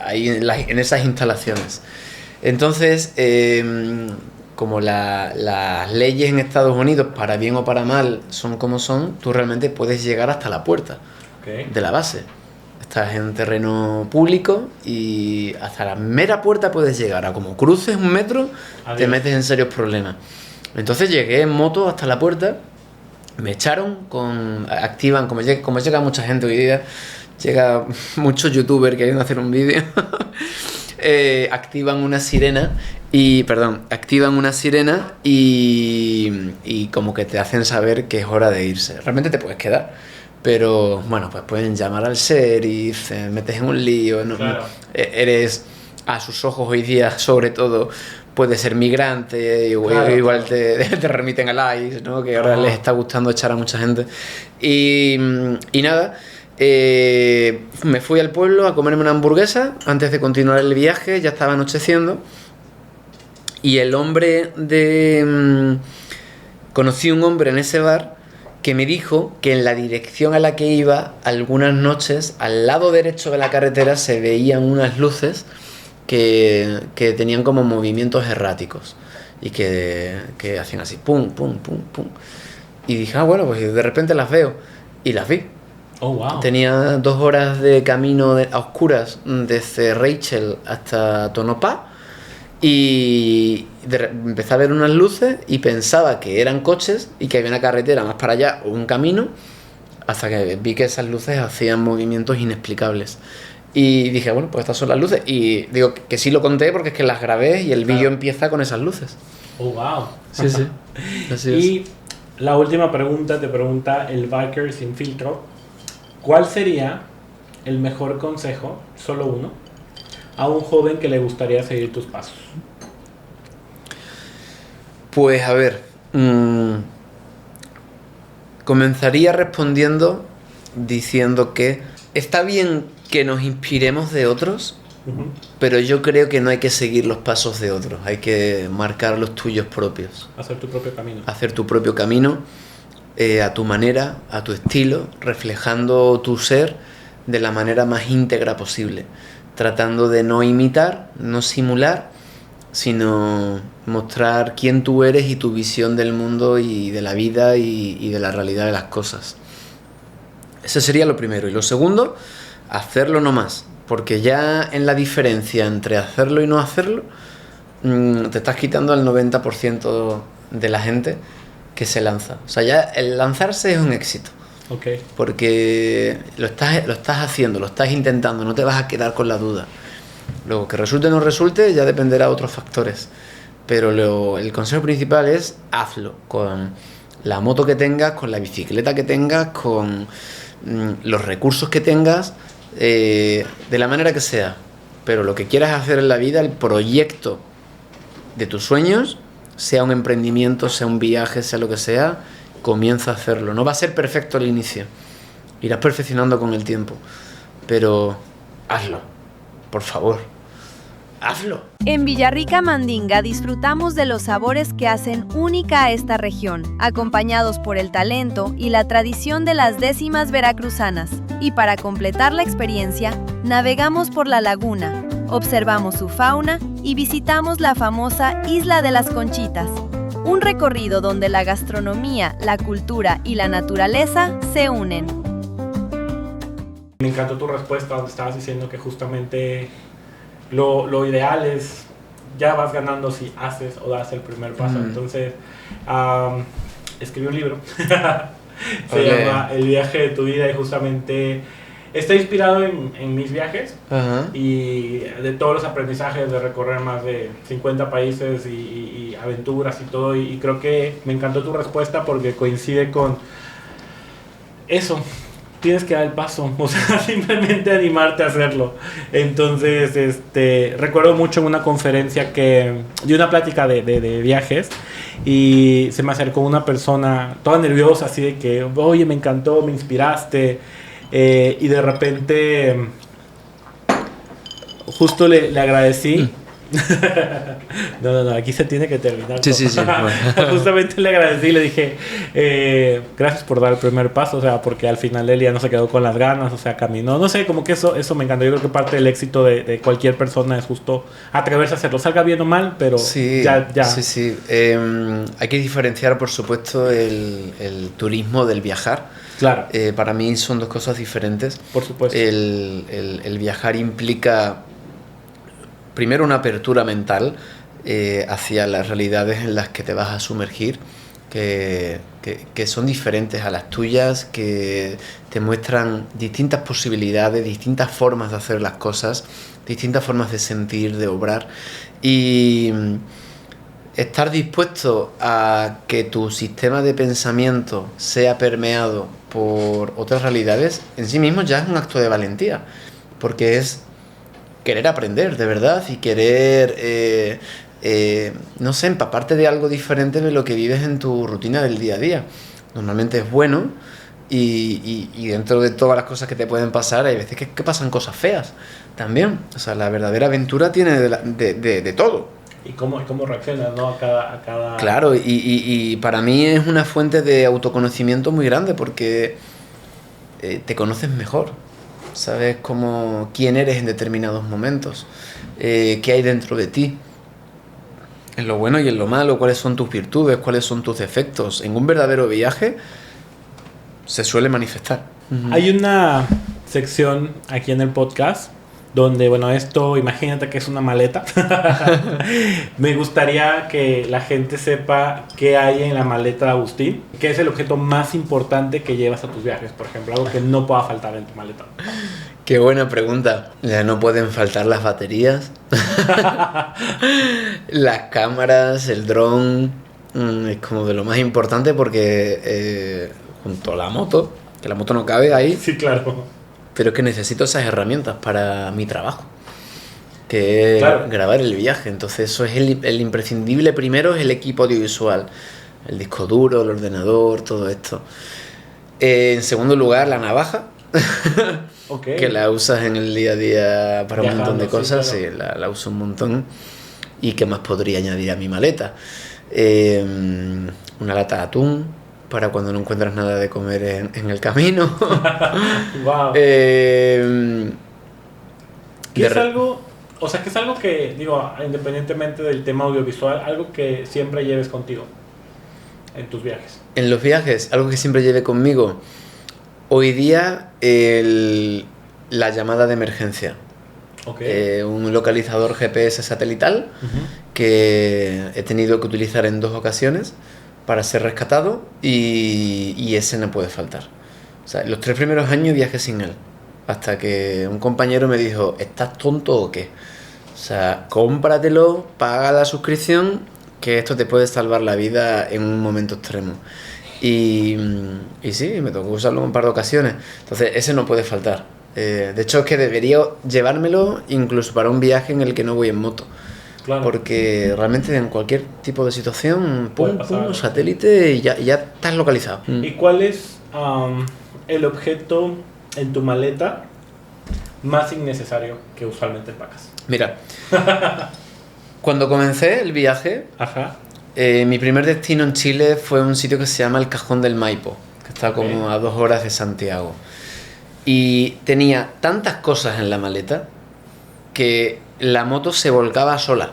Ahí en esas instalaciones. Entonces, como las leyes en Estados Unidos, para bien o para mal, son como son, tú realmente puedes llegar hasta la puerta de la base. Estás en terreno público y hasta la mera puerta puedes llegar. A como cruces 1 metro, Adiós. te metes en serios problemas. Entonces llegué en moto hasta la puerta, me echaron, activan, como llega mucha gente hoy día, llega muchos youtubers que quieren hacer un vídeo, activan una sirena y como que te hacen saber que es hora de irse. Realmente te puedes quedar, pero bueno, pues pueden llamar al sheriff, te metes en un lío, claro. Eres, a sus ojos hoy día, sobre todo, puede ser migrante, igual te remiten al ICE, ¿no? Que ahora les está gustando echar a mucha gente. Y nada, me fui al pueblo a comerme una hamburguesa antes de continuar el viaje, ya estaba anocheciendo. Y conocí un hombre en ese bar que me dijo que en la dirección a la que iba, algunas noches, al lado derecho de la carretera, se veían unas luces que tenían como movimientos erráticos y que hacían así, pum, pum, pum, pum. Y dije, bueno, pues de repente las veo. Y las vi. Oh, wow. Tenía 2 horas de camino a oscuras desde Rachel hasta Tonopah. Y empecé a ver unas luces y pensaba que eran coches y que había una carretera más para allá o un camino, hasta que vi que esas luces hacían movimientos inexplicables. Y dije, bueno, pues estas son las luces. Y digo que sí lo conté porque es que las grabé y el vídeo empieza con esas luces. Oh, wow. Sí, sí. Así es. Y la última pregunta te pregunta el Biker Sin Filtro: ¿cuál sería el mejor consejo, solo uno, a un joven que le gustaría seguir tus pasos? Pues a ver, comenzaría respondiendo diciendo que está bien que nos inspiremos de otros, pero yo creo que no hay que seguir los pasos de otros, hay que marcar los tuyos propios. Hacer tu propio camino. Hacer tu propio camino, a tu manera, a tu estilo, reflejando tu ser de la manera más íntegra posible, tratando de no imitar, no simular, sino mostrar quién tú eres y tu visión del mundo y de la vida y de la realidad de las cosas. Ese sería lo primero. Y lo segundo, hacerlo no más, porque ya en la diferencia entre hacerlo y no hacerlo, te estás quitando al 90% de la gente que se lanza. O sea, ya el lanzarse es un éxito. Okay. Porque lo estás haciendo, lo estás intentando, no te vas a quedar con la duda. Luego, que resulte o no resulte, ya dependerá de otros factores. Pero el consejo principal es hazlo con la moto que tengas, con la bicicleta que tengas, con los recursos que tengas, de la manera que sea. Pero lo que quieras hacer en la vida, el proyecto de tus sueños, sea un emprendimiento, sea un viaje, sea lo que sea, comienza a hacerlo. No va a ser perfecto al inicio, irás perfeccionando con el tiempo, pero hazlo, por favor, hazlo. En Villarrica Mandinga disfrutamos de los sabores que hacen única a esta región, acompañados por el talento y la tradición de las décimas veracruzanas. Y para completar la experiencia, navegamos por la laguna, observamos su fauna y visitamos la famosa Isla de las Conchitas. Un recorrido donde la gastronomía, la cultura y la naturaleza se unen. Me encantó tu respuesta donde estabas diciendo que justamente lo ideal es ya vas ganando si haces o das el primer paso. Entonces, escribí un libro. Se llama El viaje de tu vida y justamente está inspirado en mis viajes. Ajá. Y de todos los aprendizajes de recorrer más de 50 países y aventuras y todo. Y creo que me encantó tu respuesta porque coincide con eso. Tienes que dar el paso, o sea, simplemente animarte a hacerlo. Entonces, recuerdo mucho en una conferencia de una plática de viajes y se me acercó una persona toda nerviosa, así de que, oye, me encantó, me inspiraste, y de repente justo le agradecí. No, aquí se tiene que terminar. Sí. Bueno. Justamente le agradecí y le dije, gracias por dar el primer paso, o sea, porque al final él ya no se quedó con las ganas, o sea, caminó, no sé, como que eso me encanta. Yo creo que parte del éxito de cualquier persona es justo atreverse a hacerlo, salga bien o mal, pero sí, ya. Sí. Hay que diferenciar, por supuesto, el turismo del viajar. Claro. Para mí son dos cosas diferentes. Por supuesto. El viajar implica primero una apertura mental hacia las realidades en las que te vas a sumergir, que son diferentes a las tuyas, que te muestran distintas posibilidades, distintas formas de hacer las cosas, distintas formas de sentir, de obrar, y estar dispuesto a que tu sistema de pensamiento sea permeado por otras realidades en sí mismo ya es un acto de valentía, porque es querer aprender de verdad y querer, no sé, empaparte de algo diferente de lo que vives en tu rutina del día a día. Normalmente es bueno y dentro de todas las cosas que te pueden pasar hay veces que pasan cosas feas también. O sea, la verdadera aventura tiene de todo. ¿Y cómo reaccionas, no? A cada... Claro, y para mí es una fuente de autoconocimiento muy grande porque te conoces mejor. Sabes quién eres en determinados momentos, qué hay dentro de ti, en lo bueno y en lo malo, cuáles son tus virtudes, cuáles son tus defectos. En un verdadero viaje se suele manifestar. Hay una sección aquí en el podcast donde, bueno, esto, imagínate que es una maleta. Me gustaría que la gente sepa qué hay en la maleta de Agustín, qué es el objeto más importante que llevas a tus viajes, por ejemplo, algo que no pueda faltar en tu maleta. Qué buena pregunta. Ya no pueden faltar las baterías, las cámaras, el dron. Es como de lo más importante porque junto a la moto, que la moto no cabe ahí. Sí, claro. Pero es que necesito esas herramientas para mi trabajo, que es claro, grabar el viaje. Entonces eso es el imprescindible. Primero es el equipo audiovisual, el disco duro, el ordenador, todo esto. En segundo lugar, la navaja, okay, que la usas en el día a día para viajando, un montón de cosas. sí, claro. Sí, la uso un montón. ¿Y qué más podría añadir a mi maleta? Una lata de atún, para cuando no encuentras nada de comer en el camino. Wow. ¿Qué es algo, o sea, que es algo que, digo, independientemente del tema audiovisual, algo que siempre lleves contigo en tus viajes? En los viajes, algo que siempre lleve conmigo. Hoy día, la llamada de emergencia. Okay. Un localizador GPS satelital que he tenido que utilizar en 2 ocasiones para ser rescatado y ese no puede faltar. O sea, los 3 primeros años viajé sin él, hasta que un compañero me dijo, ¿estás tonto o qué? O sea, cómpratelo, paga la suscripción, que esto te puede salvar la vida en un momento extremo. Y sí, me tocó usarlo en un par de ocasiones. Entonces, ese no puede faltar. De hecho, es que debería llevármelo incluso para un viaje en el que no voy en moto. Claro. Porque realmente en cualquier tipo de situación, Puede pum, pasar pum, algo. satélite y ya estás localizado. ¿Y cuál es el objeto en tu maleta más innecesario que usualmente pagas? Mira, cuando comencé el viaje, Ajá. mi primer destino en Chile fue un sitio que se llama el Cajón del Maipo, que está como a 2 horas de Santiago. Y tenía tantas cosas en la maleta que la moto se volcaba sola.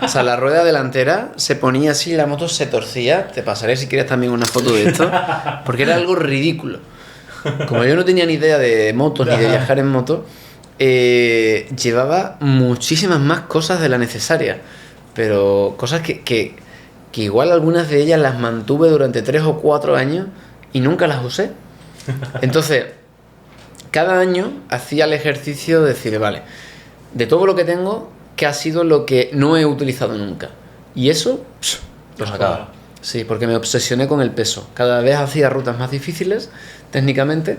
O sea, la rueda delantera se ponía así y la moto se torcía. Te pasaré si quieres también una foto de esto, porque era algo ridículo. Como yo no tenía ni idea de motos ni de viajar en moto, llevaba muchísimas más cosas de la necesaria. Pero cosas que igual algunas de ellas las mantuve durante 3 o 4 años y nunca las usé. Entonces, cada año hacía el ejercicio de decir, vale, de todo lo que tengo, ¿qué ha sido lo que no he utilizado nunca? Y eso, lo sacaba. Sí, porque me obsesioné con el peso. Cada vez hacía rutas más difíciles, técnicamente,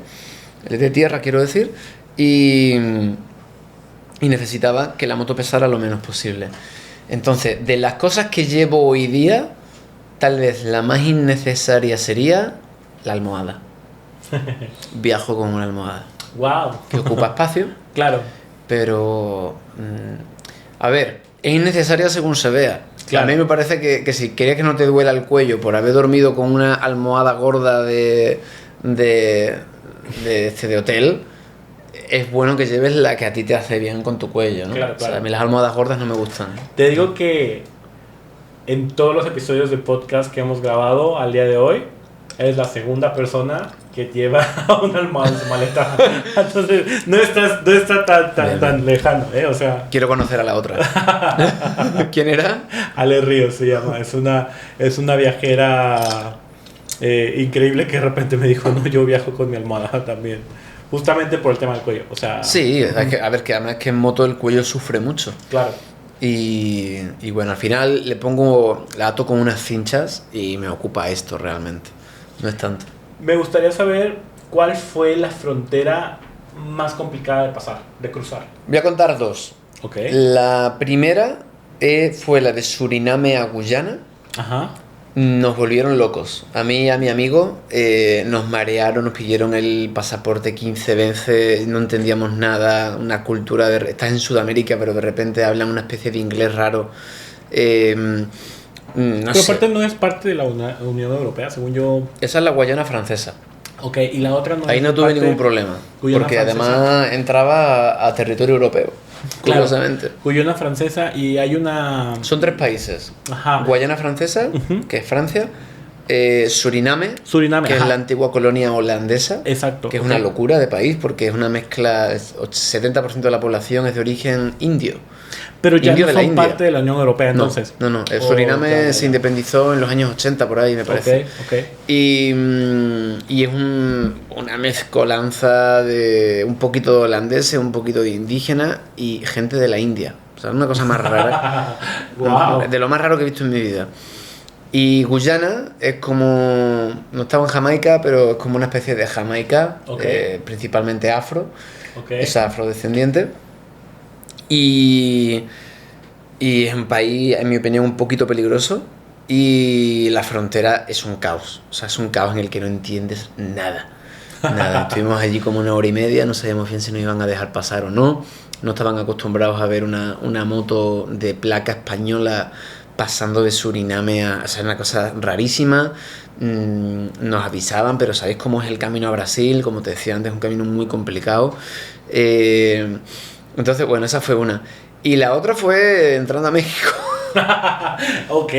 de tierra quiero decir, y necesitaba que la moto pesara lo menos posible. Entonces, de las cosas que llevo hoy día, tal vez la más innecesaria sería la almohada. Viajo con una almohada. Wow. Que ocupa espacio, Claro. pero... a ver, es innecesaria según se vea. Claro. A mí me parece que si quieres que no te duela el cuello por haber dormido con una almohada gorda de hotel, es bueno que lleves la que a ti te hace bien con tu cuello, ¿no? Claro, O sea, claro. a mí las almohadas gordas no me gustan. Te digo que en todos los episodios de podcast que hemos grabado al día de hoy, eres la segunda persona que lleva una almohada en su maleta. Entonces, no está tan lejano, ¿eh? O sea, Quiero conocer a la otra. ¿Quién era? Ale Ríos se llama. Es una viajera increíble que de repente me dijo, no, yo viajo con mi almohada también. Justamente por el tema del cuello. O sea, Sí, es que, a ver, que además es que en moto el cuello sufre mucho. claro. Y bueno, al final la ato con unas cinchas y me ocupa esto realmente. No es tanto. Me gustaría saber cuál fue la frontera más complicada de pasar, de cruzar. Voy a contar 2. Ok. La primera fue la de Suriname a Guyana. Ajá. Nos volvieron locos. A mí y a mi amigo nos marearon, nos pidieron el pasaporte 15 veces, no entendíamos nada, una cultura estás en Sudamérica, pero de repente hablan una especie de inglés raro. No Pero sé. aparte no es parte de la Unión Europea, según yo. Esa es la Guayana francesa. Ok, y la otra no Ahí es no tuve parte- ningún problema. Guyana Porque francesa. además entraba a territorio europeo. Claro. Curiosamente. Guyana francesa y hay una... Son 3 países. Ajá. Guayana francesa, Ujú. que es Francia. Suriname, Suriname, que ajá. es la antigua colonia holandesa. Exacto. Que es ok. una locura de país porque es una mezcla. 70% de la población es de origen indio. Pero ya Indio no de la son India. parte de la Unión Europea, entonces. No. El Oh, Suriname ya. se independizó en los años 80 por ahí, me parece. Ok. Y es una mezcolanza de un poquito de holandés, un poquito de indígena y gente de la India. O sea, una cosa más rara. Wow. De lo más raro que he visto en mi vida. Y Guyana es como... No estaba en Jamaica, pero es como una especie de Jamaica, Ok. principalmente afro. Ok. Es afrodescendiente. Y es un país, en mi opinión, un poquito peligroso. Y la frontera es un caos. O sea, es un caos en el que no entiendes nada. Nada. Estuvimos allí como 1 hora y media, no sabíamos bien si nos iban a dejar pasar o no. No estaban acostumbrados a ver una moto de placa española pasando de Suriname a... O sea, una cosa rarísima. Nos avisaban, pero ¿sabéis cómo es el camino a Brasil? Como te decía antes, es un camino muy complicado. Entonces, bueno, esa fue una. Y la otra fue entrando a México. Ok,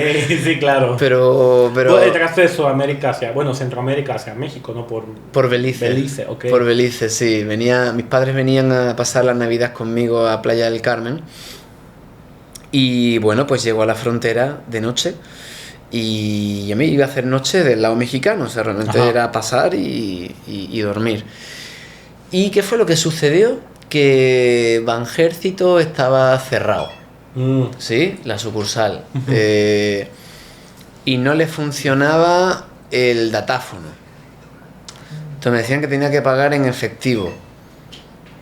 sí, claro. Pero Vos entraste de Sudamérica hacia... Bueno, Centroamérica hacia México, ¿no? por Belice. Belice, ok. Por Belice, sí. Mis padres venían a pasar las Navidades conmigo a Playa del Carmen. Y bueno, pues llegó a la frontera de noche. Y a mí iba a hacer noche del lado mexicano. O sea, realmente Ajá. era pasar y dormir. ¿Y qué fue lo que sucedió? que Banjército estaba cerrado, ¿sí? La sucursal. Y no le funcionaba el datáfono. Entonces me decían que tenía que pagar en efectivo.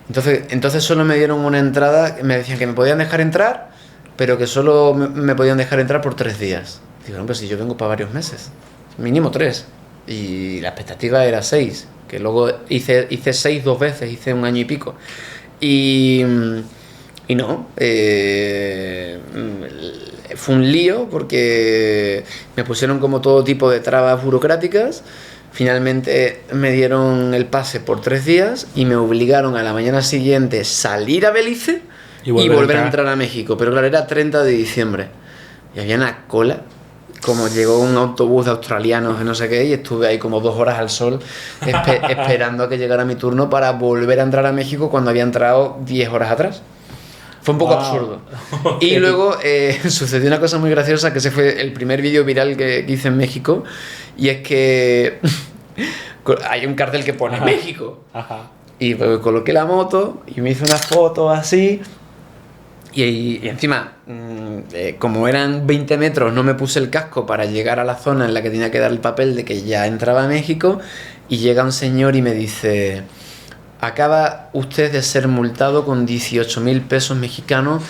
Entonces solo me dieron una entrada, me decían que me podían dejar entrar, pero que solo me podían dejar entrar por 3 días. Digo, no, pero si yo vengo para varios meses, mínimo 3. Y la expectativa era 6, que luego hice 6 2 veces, hice 1 año y pico. Y no, fue un lío porque me pusieron como todo tipo de trabas burocráticas. Finalmente me dieron el pase por 3 días y me obligaron a la mañana siguiente salir a Belice y volver a entrar a México. Pero claro, era 30 de diciembre y había una cola. Como llegó un autobús de australianos de no sé qué y estuve ahí como 2 horas al sol esperando a que llegara mi turno para volver a entrar a México cuando había entrado 10 horas atrás. Fue un poco absurdo. Okay. Y luego sucedió una cosa muy graciosa, que ese fue el primer vídeo viral que hice en México, y es que hay un cartel que pone México. Y pues coloqué la moto y me hice una foto así. Y encima, como eran 20 metros, no me puse el casco para llegar a la zona en la que tenía que dar el papel de que ya entraba a México. Y llega un señor y me dice: acaba usted de ser multado con 18.000 pesos mexicanos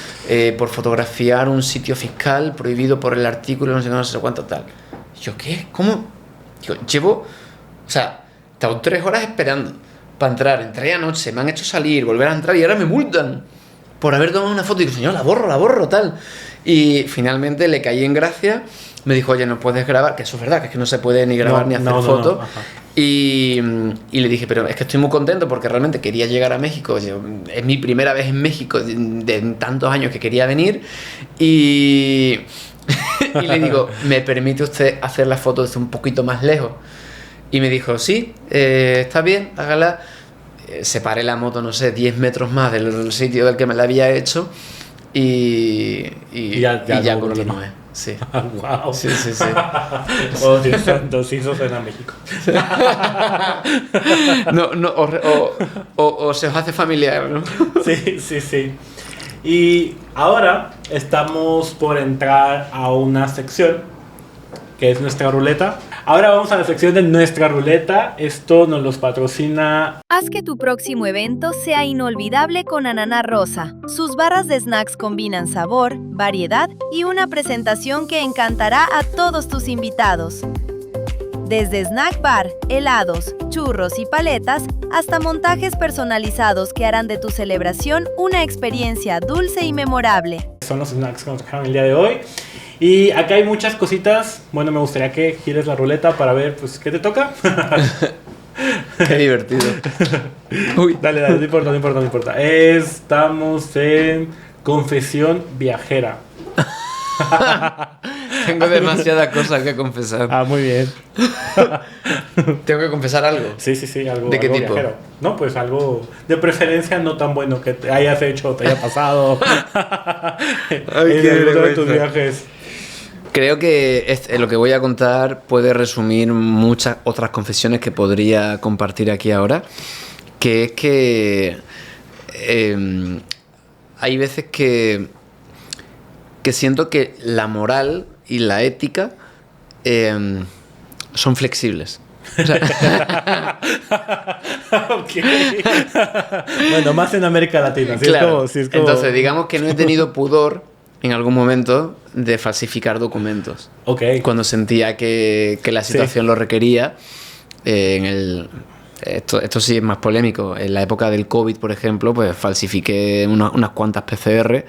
por fotografiar un sitio fiscal prohibido por el artículo no sé cuánto tal. Y yo, ¿qué? ¿Cómo? Digo, he estado 3 horas esperando para entrar. Entré anoche, me han hecho salir, volver a entrar y ahora me multan por haber tomado una foto. Y digo, señor, la borro, tal. Y finalmente le caí en gracia. Me dijo, oye, no puedes grabar, que eso es verdad, que es que no se puede ni grabar ni hacer fotos. Y le dije, pero es que estoy muy contento porque realmente quería llegar a México. Es mi primera vez en México de tantos años que quería venir. Y le digo, ¿me permite usted hacer la foto desde un poquito más lejos? Y me dijo, sí, está bien, hágala. Separé la moto, no sé, 10 metros más del sitio del que me la había hecho y ya continué. Sí. Wow. Sí. Oh, Dios santo, sí, eso suena a México. O se os hace familiar, ¿no? Sí. Y ahora estamos por entrar a una sección que es nuestra ruleta. Ahora vamos a la sección de nuestra ruleta. Esto nos los patrocina. Haz que tu próximo evento sea inolvidable con Ananá Rosa. Sus barras de snacks combinan sabor, variedad y una presentación que encantará a todos tus invitados. Desde snack bar, helados, churros y paletas, hasta montajes personalizados que harán de tu celebración una experiencia dulce y memorable. Son los snacks que nos trajeron el día de hoy. Y acá hay muchas cositas. Bueno, me gustaría que gires la ruleta para ver, pues, ¿qué te toca? Qué divertido. Uy, dale, no importa. Estamos en confesión viajera. Tengo demasiadas cosas que confesar. Ah, muy bien. ¿Tengo que confesar algo? Sí, algo. ¿De qué algo tipo? Viajero. No, pues algo de preferencia no tan bueno que te hayas hecho, te haya pasado. Ay, en alguno de tus viajes. Creo que lo que voy a contar puede resumir muchas otras confesiones que podría compartir aquí ahora, que es que hay veces que siento que la moral y la ética son flexibles. Okay. Bueno, más en América Latina. ¿Sí? Claro. Es como... Entonces, digamos que no he tenido pudor en algún momento de falsificar documentos. Okay. Cuando sentía que la situación lo requería. Esto sí es más polémico. En la época del COVID, por ejemplo, pues falsifiqué unas cuantas PCR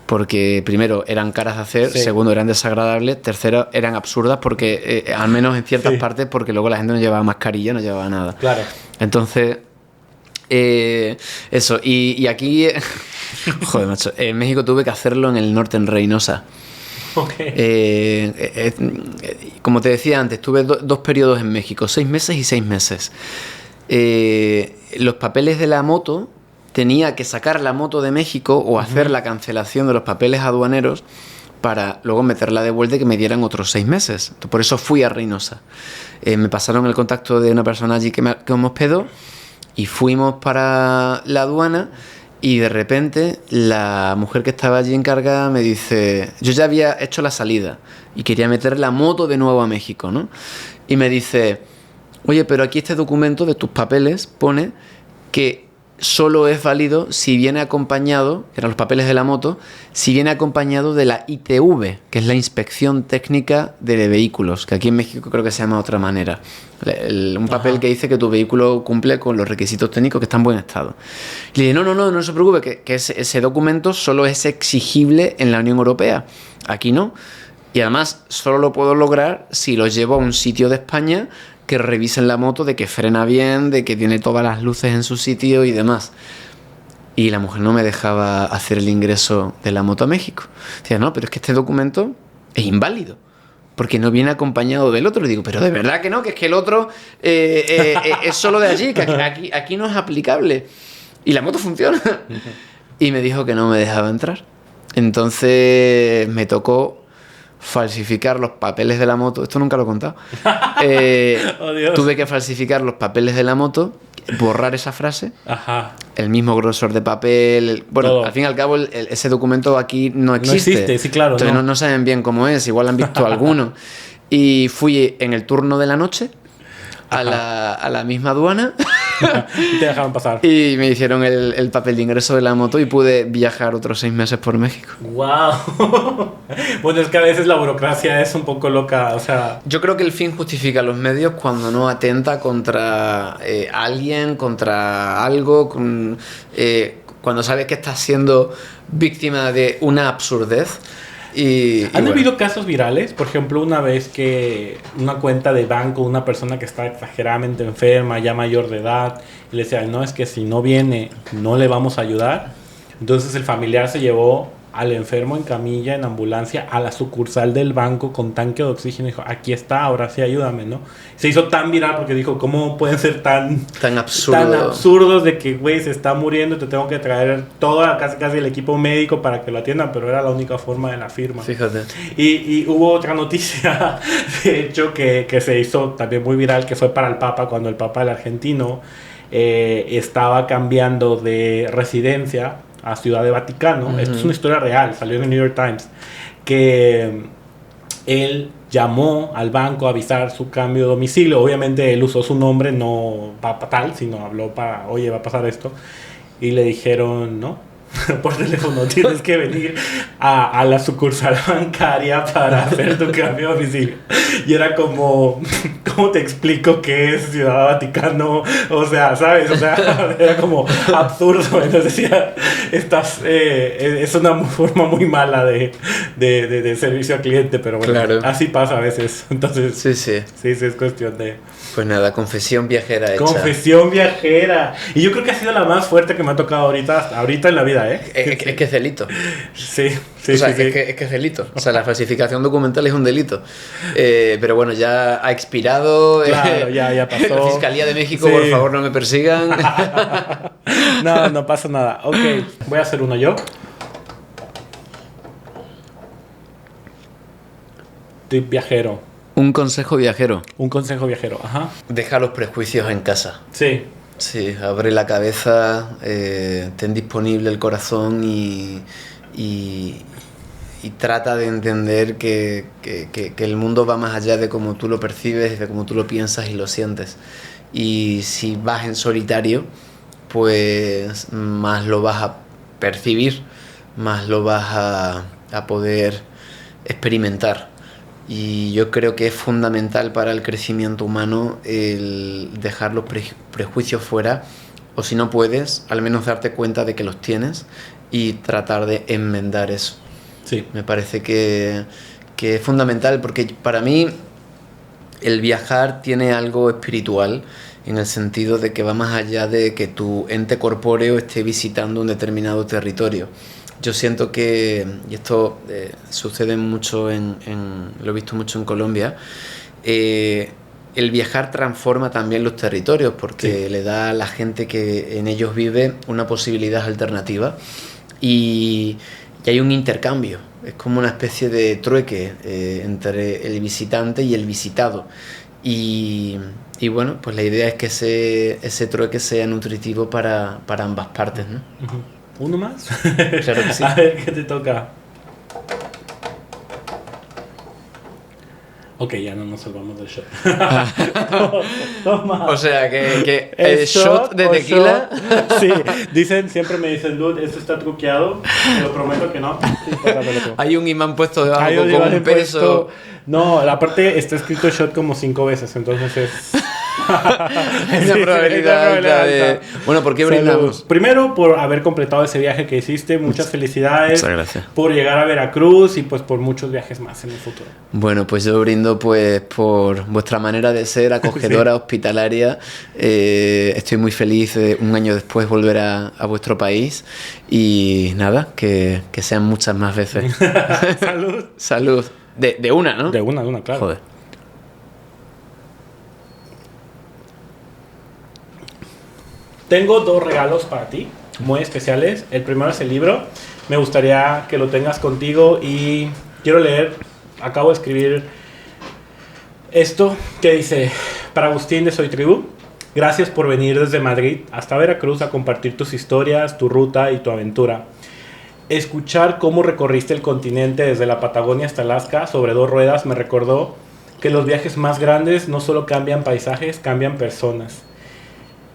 porque, primero, eran caras de hacer, segundo, eran desagradables, tercero, eran absurdas porque, al menos en ciertas partes, porque luego la gente no llevaba mascarilla, no llevaba nada. Claro. Entonces, eso. Y aquí, joder, macho, en México tuve que hacerlo en el norte, en Reynosa. Okay. Como te decía antes, tuve 2 periodos en México, 6 meses y 6 meses. Los papeles de la moto, tenía que sacar la moto de México o hacer la cancelación de los papeles aduaneros para luego meterla de vuelta y que me dieran otros 6 meses. Por eso fui a Reynosa. Me pasaron el contacto de una persona allí que me hospedó y fuimos para la aduana Y de repente la mujer que estaba allí encargada me dice, yo ya había hecho la salida y quería meter la moto de nuevo a México, ¿no? Y me dice, oye, pero aquí este documento de tus papeles pone que solo es válido si viene acompañado, que eran los papeles de la moto, si viene acompañado de la ITV, que es la Inspección Técnica de Vehículos, que aquí en México creo que se llama de otra manera. Un papel que dice que tu vehículo cumple con los requisitos técnicos, que está en buen estado. Y le dije, no se preocupe, que ese documento solo es exigible en la Unión Europea. Aquí no. Y además solo lo puedo lograr si lo llevo a un sitio de España que revisen la moto, de que frena bien, de que tiene todas las luces en su sitio y demás. Y la mujer no me dejaba hacer el ingreso de la moto a México. Decía, no, pero es que este documento es inválido, porque no viene acompañado del otro. Y digo, pero de verdad que no, que es que el otro es solo de allí, que aquí no es aplicable. Y la moto funciona. Y me dijo que no me dejaba entrar. Entonces me tocó falsificar los papeles de la moto. Esto nunca lo he contado. Tuve que falsificar los papeles de la moto, borrar esa frase, el mismo grosor de papel. Bueno, todo. Al fin y al cabo, ese documento aquí no existe. No existe, sí, claro. Entonces no saben bien cómo es, igual han visto alguno. Y fui en el turno de la noche a la misma aduana. Y te dejaron pasar. Y me hicieron el papel de ingreso de la moto y pude viajar otros 6 meses por México. ¡Wow! Bueno, es que a veces la burocracia es un poco loca, o sea... Yo creo que el fin justifica los medios cuando no atenta contra alguien, contra algo, cuando sabes que estás siendo víctima de una absurdez. ¿Han habido casos virales? Por ejemplo, una vez que una cuenta de banco, una persona que está exageradamente enferma, ya mayor de edad, y le decía, no, es que si no viene, no le vamos a ayudar. Entonces el familiar se llevó al enfermo en camilla, en ambulancia, a la sucursal del banco con tanque de oxígeno y dijo, aquí está, ahora sí ayúdame, ¿no? Se hizo tan viral porque dijo, ¿cómo pueden ser tan absurdos de que, güey, se está muriendo y te tengo que traer casi el equipo médico para que lo atiendan? Pero era la única forma de la firma. Fíjate. Y hubo otra noticia, de hecho, que se hizo también muy viral, que fue para el Papa, cuando el Papa, el argentino, estaba cambiando de residencia a Ciudad de Vaticano. Esto es una historia real, salió en el New York Times, que él llamó al banco a avisar su cambio de domicilio. Obviamente él usó su nombre, no tal, sino habló para, oye, va a pasar esto, y le dijeron, no, por teléfono, tienes que venir a la sucursal bancaria para hacer tu cambio de domicilio. Y era como, ¿cómo te explico qué es Ciudad Vaticano? O sea, ¿sabes? O sea, era como absurdo. Entonces decía, es una forma muy mala de servicio al cliente, pero bueno, claro, así pasa a veces. Entonces, sí, es cuestión de... Pues nada, confesión viajera hecha. Confesión viajera. Y yo creo que ha sido la más fuerte que me ha tocado ahorita en la vida, ¿eh? Es que es delito. Sí. O sea, es que es delito. O sea, la falsificación documental es un delito. Pero bueno, ya ha expirado. Claro, ya pasó. La Fiscalía de México, por favor, no me persigan. No pasa nada. Ok, voy a hacer uno yo. Tip viajero. Un consejo viajero. Ajá. Deja los prejuicios en casa. Sí, abre la cabeza, ten disponible el corazón y trata de entender que el mundo va más allá de cómo tú lo percibes, de cómo tú lo piensas y lo sientes. Y si vas en solitario, pues más lo vas a percibir, más lo vas a poder experimentar. Y yo creo que es fundamental para el crecimiento humano el dejar los prejuicios fuera, o si no puedes, al menos darte cuenta de que los tienes y tratar de enmendar eso. Sí. Me parece que es fundamental, porque para mí el viajar tiene algo espiritual, en el sentido de que va más allá de que tu ente corpóreo esté visitando un determinado territorio. Yo siento que, y esto sucede mucho lo he visto mucho en Colombia, el viajar transforma también los territorios, porque le da a la gente que en ellos vive una posibilidad alternativa y hay un intercambio. Es como una especie de trueque entre el visitante y el visitado. Y bueno, pues la idea es que ese trueque sea nutritivo para ambas partes, ¿no? ¿Uno más? Claro que sí. A ver, ¿qué te toca? Ok, ya no nos salvamos del shot. Toma. O sea, que ¿Es el shot de o tequila... shot? Sí, siempre me dicen, dude, esto está truqueado. Te lo prometo que no. Sí, pásamelo tú. Hay un imán puesto debajo Hay con un un peso... puesto. No, aparte está escrito shot como 5 veces, entonces es... Hay una probabilidad alta de... Bueno, ¿por qué Salud. brindamos? Primero, por haber completado ese viaje que hiciste. Muchas felicidades. Muchas gracias. Por llegar a Veracruz y pues por muchos viajes más en el futuro. Bueno, pues yo brindo pues por vuestra manera de ser, acogedora, Sí. hospitalaria. Estoy muy feliz de un año después volver a vuestro país. Y nada, que sean muchas más veces. Salud. Salud. De una, ¿no? De una, claro. Joder. Tengo 2 regalos para ti, muy especiales. El primero es el libro. Me gustaría que lo tengas contigo y quiero leer. Acabo de escribir esto que dice: para Agustín de Soy Tribu, gracias por venir desde Madrid hasta Veracruz a compartir tus historias, tu ruta y tu aventura. Escuchar cómo recorriste el continente desde la Patagonia hasta Alaska sobre 2 ruedas me recordó que los viajes más grandes no solo cambian paisajes, cambian personas.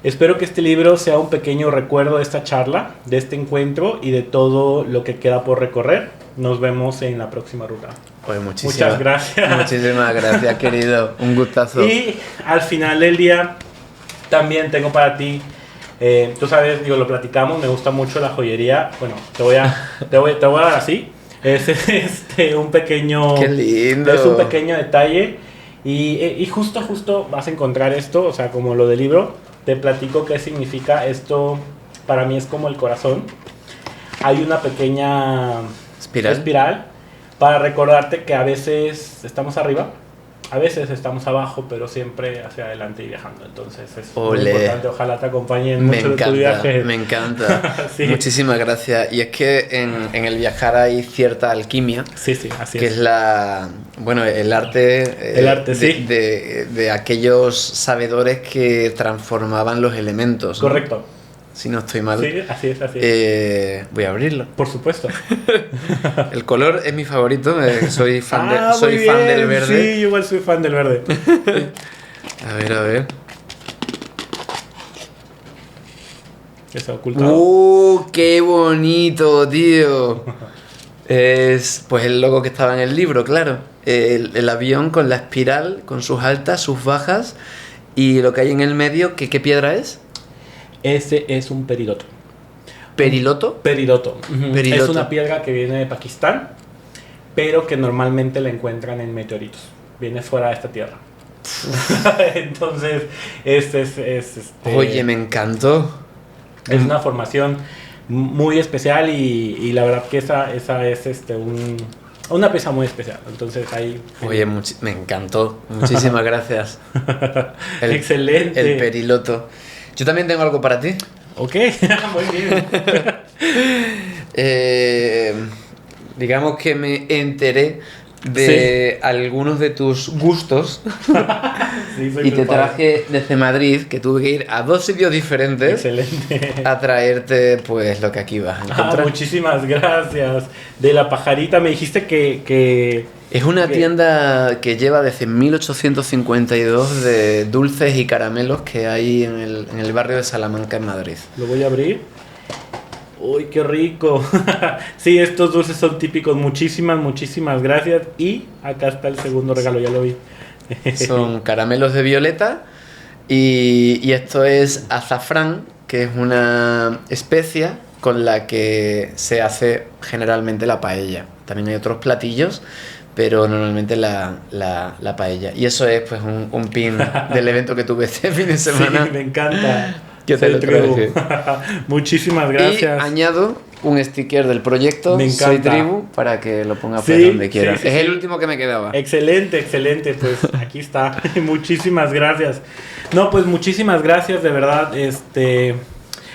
Espero que este libro sea un pequeño recuerdo de esta charla, de este encuentro y de todo lo que queda por recorrer. Nos vemos en la próxima ruta. Pues Muchas gracias. Muchísimas gracias, querido. Un gustazo. Y al final del día también tengo para ti, tú sabes, digo, lo platicamos, me gusta mucho la joyería. Bueno, te voy a dar así. Es un pequeño... Qué lindo. Es un pequeño detalle. Y justo vas a encontrar esto, o sea, como lo del libro. Te platico qué significa esto. Para mí es como el corazón. Hay una pequeña espiral para recordarte que a veces estamos arriba, a veces estamos abajo, pero siempre hacia adelante y viajando. Entonces es muy importante. Ojalá te acompañen mucho de tu viaje. Me encanta. Sí. Muchísimas gracias. Y es que en el viajar hay cierta alquimia. Sí, así que es el arte, El arte, sí. de aquellos sabedores que transformaban los elementos, ¿no? Correcto. Si no estoy mal. Sí, así es. Voy a abrirlo. Por supuesto. El color es mi favorito. Soy fan, Muy bien. fan del verde. Sí, igual soy fan del verde. A ver. ¿Qué se ha ocultado? ¡Qué bonito, tío! Es pues el logo que estaba en el libro, claro. El avión con la espiral, con sus altas, sus bajas. Y lo que hay en el medio, ¿qué piedra es? Ese es un peridoto. ¿Periloto? Peridoto. Ujú. Peridoto. Es una piedra que viene de Pakistán, pero que normalmente la encuentran en meteoritos. Viene fuera de esta tierra. Entonces, Oye, me encantó. es una formación muy especial y la verdad que esa es una pieza muy especial. Entonces ahí... Oye, me encantó. Muchísimas gracias. Excelente. El periloto. Yo también tengo algo para ti. Ok, muy bien. Digamos que me enteré de algunos de tus gustos Sí, soy y te muy fan. traje desde Madrid, que tuve que ir a 2 sitios diferentes Excelente. a traerte pues lo que aquí vas a encontrar. Muchísimas gracias. De la pajarita me dijiste que Es una tienda que lleva desde 1852 de dulces y caramelos que hay en el barrio de Salamanca, en Madrid. lo voy a abrir. Uy, qué rico. Sí, estos dulces son típicos. Muchísimas gracias. Y acá está el segundo regalo, ya lo vi. Son caramelos de violeta y esto es azafrán, que es una especia con la que se hace generalmente la paella. También hay otros platillos, pero normalmente la paella. Y eso es pues un pin del evento que tuve este fin de semana. Sí, me encanta. Que te lo Tribu. traje. Muchísimas Y gracias. añado un sticker del proyecto Me encanta. Soy Tribu para que lo pongas por Sí, donde quieras. sí, Es sí. el último que me quedaba. Excelente. Pues aquí está. Muchísimas gracias. No, pues muchísimas gracias de verdad,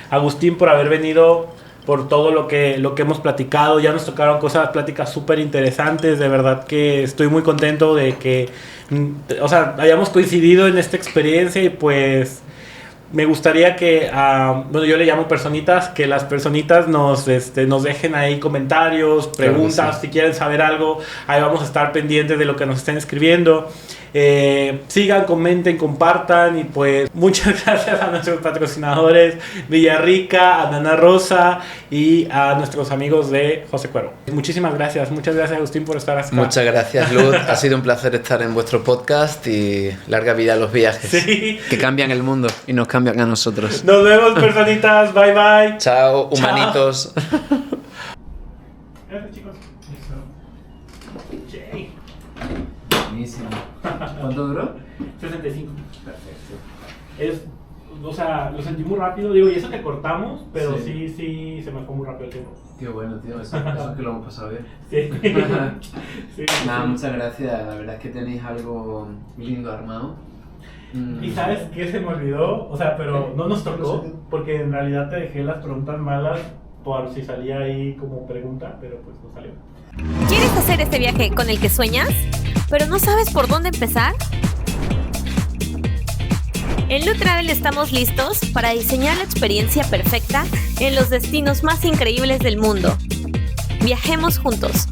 Agustín, por haber venido, por todo lo que hemos platicado. Ya nos tocaron pláticas súper interesantes. De verdad que estoy muy contento de que, hayamos coincidido en esta experiencia y pues me gustaría que, bueno, yo le llamo personitas, que las personitas nos dejen ahí comentarios, preguntas, claro, si quieren saber algo, ahí vamos a estar pendientes de lo que nos estén escribiendo. Sigan, comenten, compartan y pues muchas gracias a nuestros patrocinadores Villarrica, a Nana Rosa y a nuestros amigos de José Cuervo. Muchísimas gracias, muchas gracias Agustín por estar acá. Muchas gracias Luz, ha sido un placer estar en vuestro podcast y larga vida a los viajes, sí, que cambian el mundo y nos cambian a nosotros. Nos vemos personitas, bye bye. Chao, humanitos. Gracias chicos. Buenísimo. ¿Cuánto duró? 65. Perfecto. O sea, lo sentí muy rápido, digo, y eso que cortamos, pero sí se me fue muy rápido el tiempo. Qué bueno, tío, eso es que lo hemos pasado bien. Sí. Nada, muchas gracias, la verdad es que tenéis algo lindo armado. ¿Y sabes qué se me olvidó? O sea, pero no nos tocó, porque en realidad te dejé las preguntas malas por si salía ahí como pregunta, pero pues no salió. ¿Quieres hacer este viaje con el que sueñas, pero no sabes por dónde empezar? En Lu Travel estamos listos para diseñar la experiencia perfecta en los destinos más increíbles del mundo. Viajemos juntos.